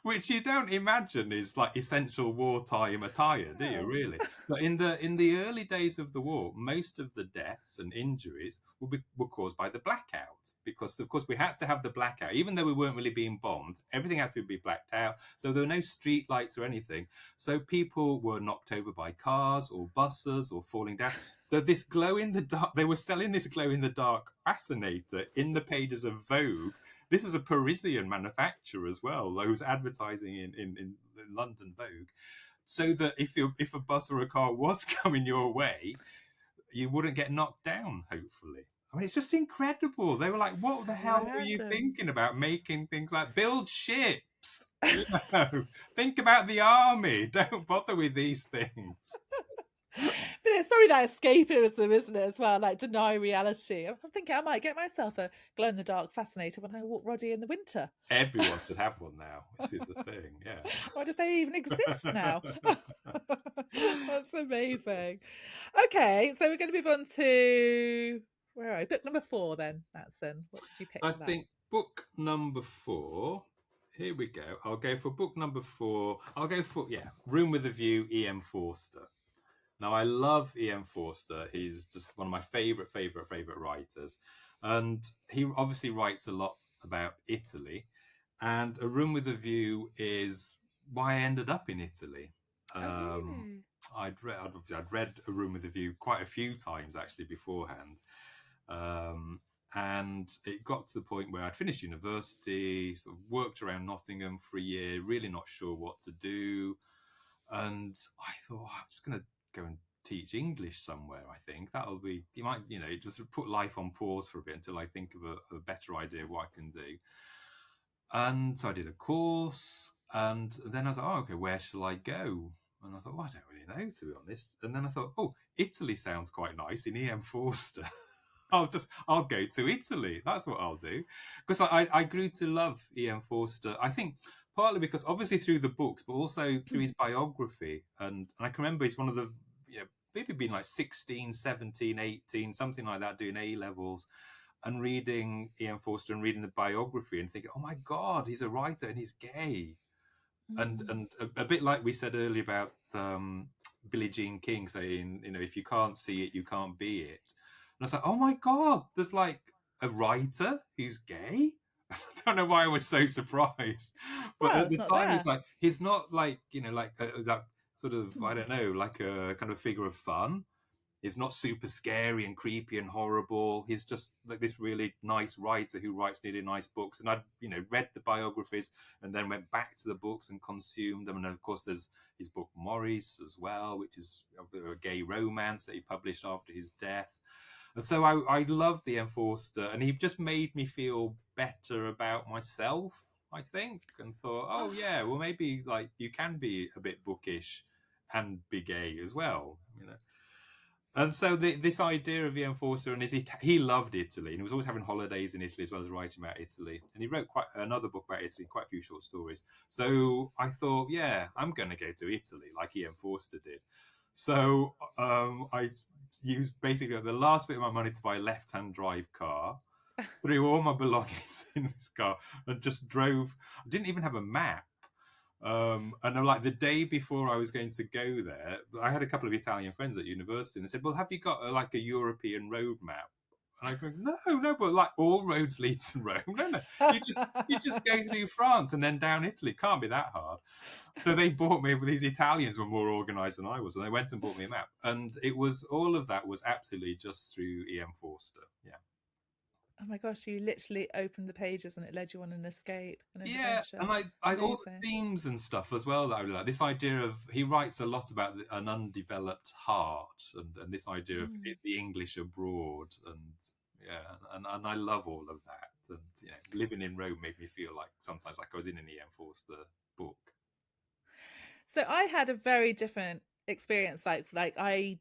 [SPEAKER 2] which you don't imagine is like essential wartime attire, do you? Really? But in the early days of the war, most of the deaths and injuries were caused by the blackout, because of course we had to have the blackout, even though we weren't really being bombed. Everything had to be blacked out, so there were no street lights or anything. So people were knocked over by cars or buses or falling down. So this glow in the dark, they were selling this glow in the dark fascinator in the pages of Vogue. This was a Parisian manufacturer as well, those advertising in London Vogue, so that if a bus or a car was coming your way, you wouldn't get knocked down, hopefully. I mean, it's just incredible. They were like, what the hell were you thinking about making things like build ships? Think about the army. Don't bother with these things.
[SPEAKER 1] But it's probably that escapism, isn't it, as well? Like deny reality. I'm thinking I might get myself a glow-in-the-dark fascinator when I walk Roddy in the winter. Everyone
[SPEAKER 2] should have one now. This is the thing, yeah.
[SPEAKER 1] Why do they even exist now? That's amazing. Okay, so we're going to move on to where are we? Book number 4 then, Matson. What did you pick?
[SPEAKER 2] I think book number 4. Here we go. I'll go for book number 4. I'll go for Room with a View, E.M. Forster. Now, I love E.M. Forster. He's just one of my favourite writers. And he obviously writes a lot about Italy. And A Room with a View is why I ended up in Italy.
[SPEAKER 1] Really?
[SPEAKER 2] I'd read A Room with a View quite a few times, actually, beforehand. And it got to the point where I'd finished university, sort of worked around Nottingham for a year, really not sure what to do. And I thought, I'm just going to go and teach English somewhere. I think that'll be, you might, just put life on pause for a bit until I think of a better idea of what I can do. And so I did a course, and then I was like, oh, okay, where shall I go? And I thought, I don't really know, to be honest. And then I thought, oh, Italy sounds quite nice in E.M. Forster. I'll go to Italy. That's what I'll do. Because I grew to love E.M. Forster. I think partly because obviously through the books, but also through his biography. And I can remember he's one of the, maybe being like 16, 17, 18, something like that, doing A-levels and reading E.M. Forster and reading the biography and thinking, oh my God, he's a writer and he's gay. And a bit like we said earlier about Billie Jean King saying, if you can't see it, you can't be it. And I was like, oh my God, there's like a writer who's gay? I don't know why I was so surprised. But at the time, it's like, he's not like, like that sort of, I don't know, like a kind of figure of fun. He's not super scary and creepy and horrible. He's just like this really nice writer who writes really nice books. And I'd, read the biographies and then went back to the books and consumed them. And of course, there's his book Maurice as well, which is a gay romance that he published after his death. And so I loved the Forster, and he just made me feel better about myself, I think, and thought, oh yeah, well maybe like you can be a bit bookish and be gay as well, And so this idea of E.M. Forster, and he loved Italy, and he was always having holidays in Italy as well as writing about Italy. And he wrote quite another book about Italy, quite a few short stories. So I thought, yeah, I'm going to go to Italy like E.M. Forster did. So I used basically the last bit of my money to buy a left-hand drive car, threw all my belongings in this car, and just drove. I didn't even have a map. And I'm like, the day before I was going to go there, I had a couple of Italian friends at university, and they said, well, have you got like a European road map? And I go, no, but like all roads lead to Rome. No, you just go through France and then down Italy. Can't be that hard. So they bought me, these Italians were more organised than I was, and they went and bought me a map. And all of that was absolutely just through E.M. Forster. Yeah.
[SPEAKER 1] Oh my gosh, you literally opened the pages and it led you on an escape, an adventure.
[SPEAKER 2] And I all the themes and stuff as well that I really like. This idea of, he writes a lot about an undeveloped heart and this idea of the English abroad, and I love all of that. And living in Rome made me feel like sometimes like I was in an E.M. Forster book.
[SPEAKER 1] So I had a very different experience. Like I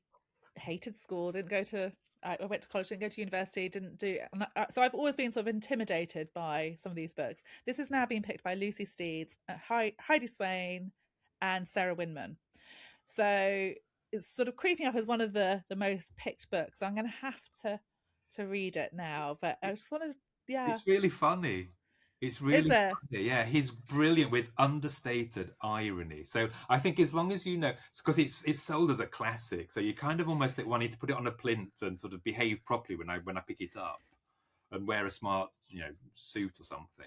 [SPEAKER 1] hated school, didn't go to. I went to college, didn't go to university, didn't do. So I've always been sort of intimidated by some of these books. This is now being picked by Lucy Steeds, Heidi Swain, and Sarah Winman. So it's sort of creeping up as one of the most picked books. I'm going to have to read it now. But I just want to,
[SPEAKER 2] It's really funny. It's really funny. Yeah, he's brilliant with understated irony. So I think as long as because it's sold as a classic, so you kind of almost think, well, I need to put it on a plinth and sort of behave properly when I pick it up and wear a smart, suit or something.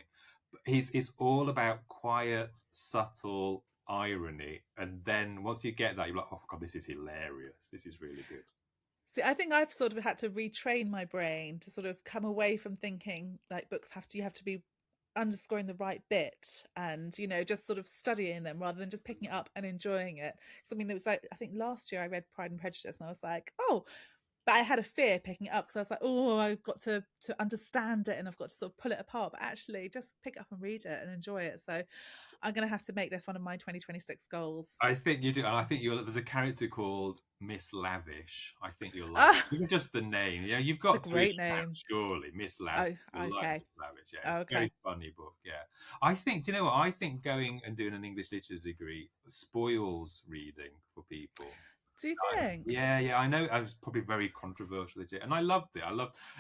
[SPEAKER 2] But it's all about quiet, subtle irony, and then once you get that, you're like, oh God, this is hilarious. This is really good.
[SPEAKER 1] See, I think I've sort of had to retrain my brain to sort of come away from thinking like books you have to be underscoring the right bit and just sort of studying them rather than just picking it up and enjoying it. Because I mean, it was like, I think last year I read Pride and Prejudice and I was like, oh, but I had a fear picking it up because I was like, oh, I've got to understand it and I've got to sort of pull it apart. But actually just pick it up and read it and enjoy it. So I'm going to have to make this one of my 2026 goals.
[SPEAKER 2] I think you do. And I think there's a character called Miss Lavish. I think you'll like even just the name. Yeah, you've got
[SPEAKER 1] a great name.
[SPEAKER 2] Surely, Miss Lavish.
[SPEAKER 1] Oh, okay.
[SPEAKER 2] Like Miss Lavish. Yeah, it's a very funny book. Yeah. I think, do you know what? I think going and doing an English literature degree spoils reading for people.
[SPEAKER 1] Do you think?
[SPEAKER 2] Yeah. I know I was probably very controversial, and I loved it.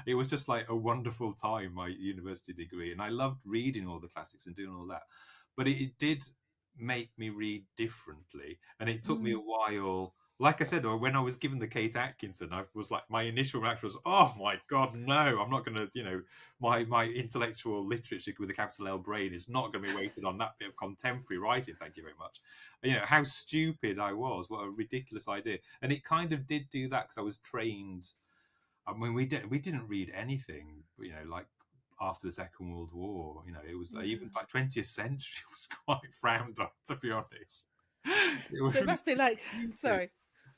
[SPEAKER 2] It was just like a wonderful time, my university degree, and I loved reading all the classics and doing all that. But it did make me read differently, and it took me a while like I said, when I was given the Kate Atkinson, I was like, my initial reaction was, oh my God, no, I'm not going to, my intellectual literature with a capital L brain is not going to be wasted on that bit of contemporary writing. Thank you very much. How stupid I was. What a ridiculous idea. And it kind of did do that because I was trained. I mean, we didn't read anything, like after the Second World War. It was even like 20th century was quite frowned on, to be honest.
[SPEAKER 1] So it must be like,
[SPEAKER 2] sorry.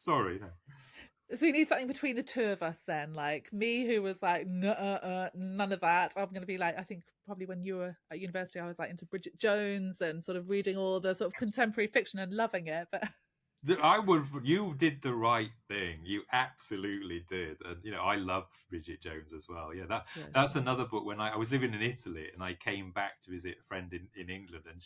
[SPEAKER 2] No.
[SPEAKER 1] So you need something between the two of us then, like me, who was like, none of that. I'm going to be like, I think probably when you were at university, I was like into Bridget Jones and sort of reading all the sort of contemporary fiction and loving it. But
[SPEAKER 2] you did the right thing. You absolutely did. And, I loved Bridget Jones as well. Yeah, that's another book. When I was living in Italy and I came back to visit a friend in England, and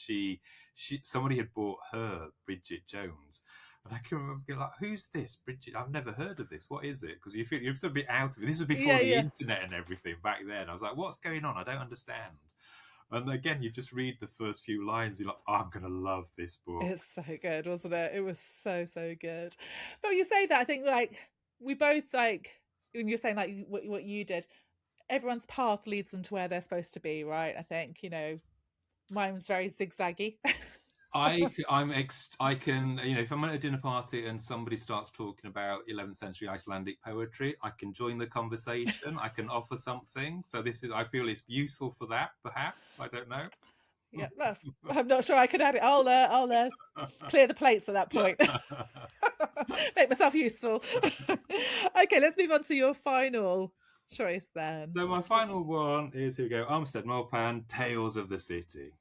[SPEAKER 2] somebody had bought her Bridget Jones. And I can remember being like, who's this, Bridget? I've never heard of this. What is it? Because you're a bit out of it. This was before the internet and everything back then. I was like, what's going on? I don't understand. And again, you just read the first few lines, you're like, oh, I'm going to love this book.
[SPEAKER 1] It's so good, wasn't it? It was so, so good. But when you say that, I think like we both, like, when you're saying like what you did, everyone's path leads them to where they're supposed to be, right? I think, mine was very zigzaggy.
[SPEAKER 2] I can, if I'm at a dinner party and somebody starts talking about 11th century Icelandic poetry, I can join the conversation. I can offer something. So I feel it's useful for that, perhaps. I don't know.
[SPEAKER 1] Yeah, well, I'm not sure I could add it. I'll clear the plates at that point. Make myself useful. Okay, let's move on to your final choice then.
[SPEAKER 2] So my final one is, here we go, Armistead, Maupin, Tales of the City.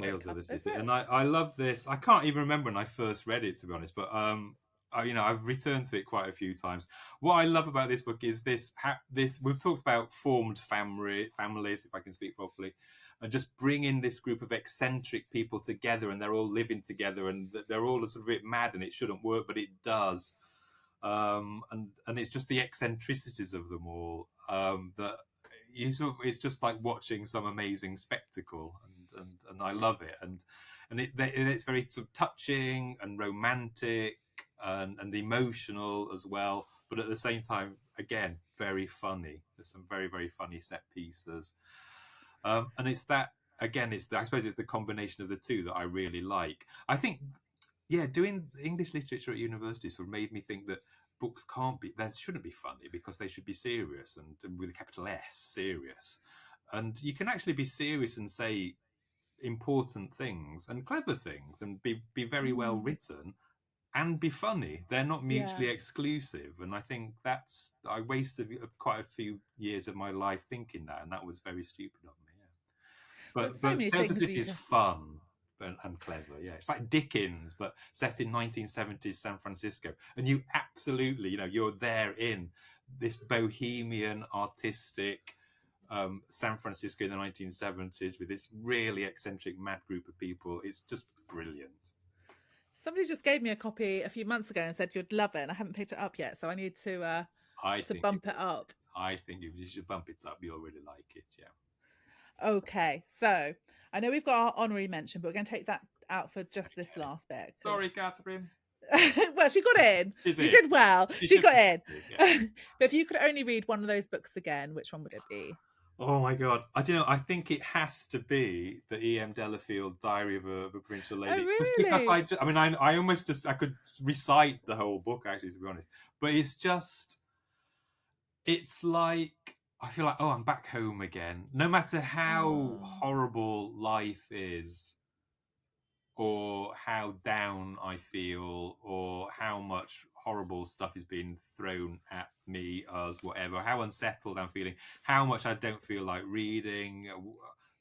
[SPEAKER 2] Tales of the City. And I love this. I can't even remember when I first read it, to be honest, but I've returned to it quite a few times. What I love about this book is this we've talked about formed families, if I can speak properly, and just bringing this group of eccentric people together, and they're all living together, and they're all a sort of bit mad, and it shouldn't work, but it does. And it's just the eccentricities of them all that it's just like watching some amazing spectacle, and I love it, and it's very sort of touching and romantic and emotional as well, but at the same time, again, very funny. There's some very, very funny set pieces, and it's that, again, I suppose it's the combination of the two that I really like. I think, doing English literature at university sort of made me think that books shouldn't be funny, because they should be serious, and with a capital S, serious. And you can actually be serious and say important things and clever things and be very well written and be funny. They're not mutually exclusive. And I think I wasted quite a few years of my life thinking that, and that was very stupid of me. But Tales of the City is fun and clever. It's like Dickens, but set in 1970s San Francisco, and you absolutely, you're there in this bohemian, artistic San Francisco in the 1970s with this really eccentric, mad group of people. It's just brilliant.
[SPEAKER 1] Somebody just gave me a copy a few months ago and said you'd love it, and I haven't picked it up yet, so I need to bump it up.
[SPEAKER 2] I think you should bump it up. You'll really like it,
[SPEAKER 1] Okay, so I know we've got our honorary mention, but we're going to take that out for just this last bit.
[SPEAKER 2] Sorry, Katherine.
[SPEAKER 1] Well, she got in. You did well. She got in. But if you could only read one of those books again, which one would it be?
[SPEAKER 2] Oh my God! I think it has to be the E.M. Delafield Diary of a Provincial Lady.
[SPEAKER 1] Oh, really?
[SPEAKER 2] Because I almost I could recite the whole book, actually, to be honest. But it's like, I feel like, I'm back home again. No matter how horrible life is, or how down I feel, or how much horrible stuff is being thrown at me, us, whatever, how unsettled I'm feeling, how much I don't feel like reading,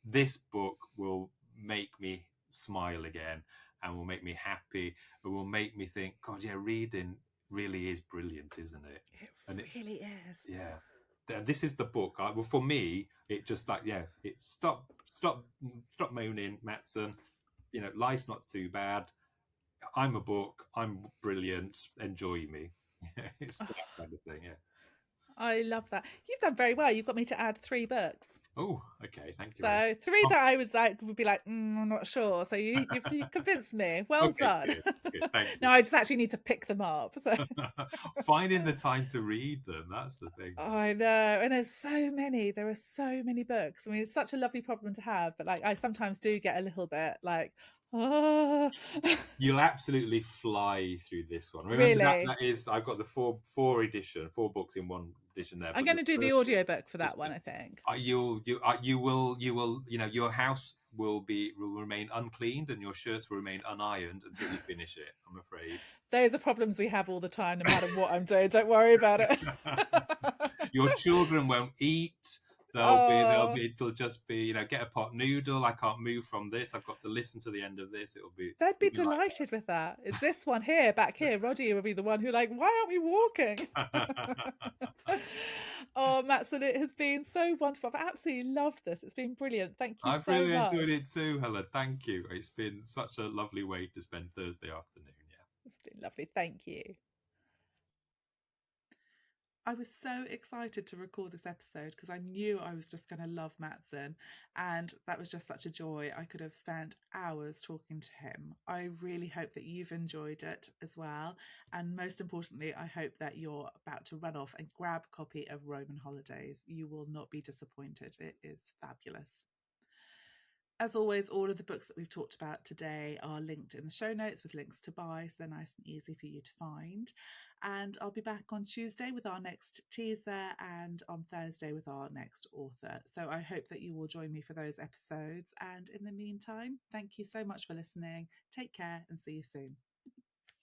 [SPEAKER 2] this book will make me smile again, and will make me happy, and will make me think, God, reading really is brilliant, isn't it?
[SPEAKER 1] It really is.
[SPEAKER 2] Yeah. This is the book. For me, it just like, it's stop moaning, Matson. Life's not too bad. I'm a book. I'm brilliant. Enjoy me. It's that kind of thing. Yeah.
[SPEAKER 1] I love that. You've done very well. You've got me to add 3 books.
[SPEAKER 2] Oh, okay. Thank you
[SPEAKER 1] So
[SPEAKER 2] very much.
[SPEAKER 1] 3 that I was like, would be like, I'm not sure. So you convinced me. Well
[SPEAKER 2] Okay,
[SPEAKER 1] done.
[SPEAKER 2] good. Thank
[SPEAKER 1] No,
[SPEAKER 2] you.
[SPEAKER 1] I just actually need to pick them up. So
[SPEAKER 2] Finding the time to read them, that's the thing.
[SPEAKER 1] oh, I know. And there's so many. There are so many books. I mean, it's such a lovely problem to have, but like I sometimes do get a little bit like, oh.
[SPEAKER 2] You'll absolutely fly through this one. Remember
[SPEAKER 1] Really?
[SPEAKER 2] that is, I've got the four books in one edition there.
[SPEAKER 1] I'm
[SPEAKER 2] But
[SPEAKER 1] going
[SPEAKER 2] the
[SPEAKER 1] to do the
[SPEAKER 2] first book
[SPEAKER 1] audiobook for that
[SPEAKER 2] is
[SPEAKER 1] one, I think.
[SPEAKER 2] you will, your house will remain uncleaned and your shirts will remain unironed until you finish it, I'm afraid.
[SPEAKER 1] Those are problems we have all the time, no matter what I'm doing. Don't worry about it.
[SPEAKER 2] Your children won't eat. It'll just be, get a pot noodle. I can't move from this. I've got to listen to the end of this.
[SPEAKER 1] They'd be
[SPEAKER 2] it'll be like
[SPEAKER 1] delighted with that. It's this one here, back here. Roddy will be the one who like, why aren't we walking? Oh, Matson, it has been so wonderful. I've absolutely loved this. It's been brilliant. Thank you
[SPEAKER 2] I've
[SPEAKER 1] so
[SPEAKER 2] really
[SPEAKER 1] much.
[SPEAKER 2] enjoyed it too, Helen. Thank you. It's been such a lovely way to spend Thursday afternoon. Yeah,
[SPEAKER 1] It's been lovely. Thank you. I was so excited to record this episode because I knew I was just going to love Matson, and that was just such a joy. I could have spent hours talking to him. I really hope that you've enjoyed it as well, and most importantly, I hope that you're about to run off and grab a copy of Roman Holidays. You will not be disappointed. It is fabulous. As always, all of the books that we've talked about today are linked in the show notes with links to buy, so they're nice and easy for you to find. And I'll be back on Tuesday with our next teaser and on Thursday with our next author. So I hope that you will join me for those episodes. And in the meantime, thank you so much for listening. Take care and see you soon.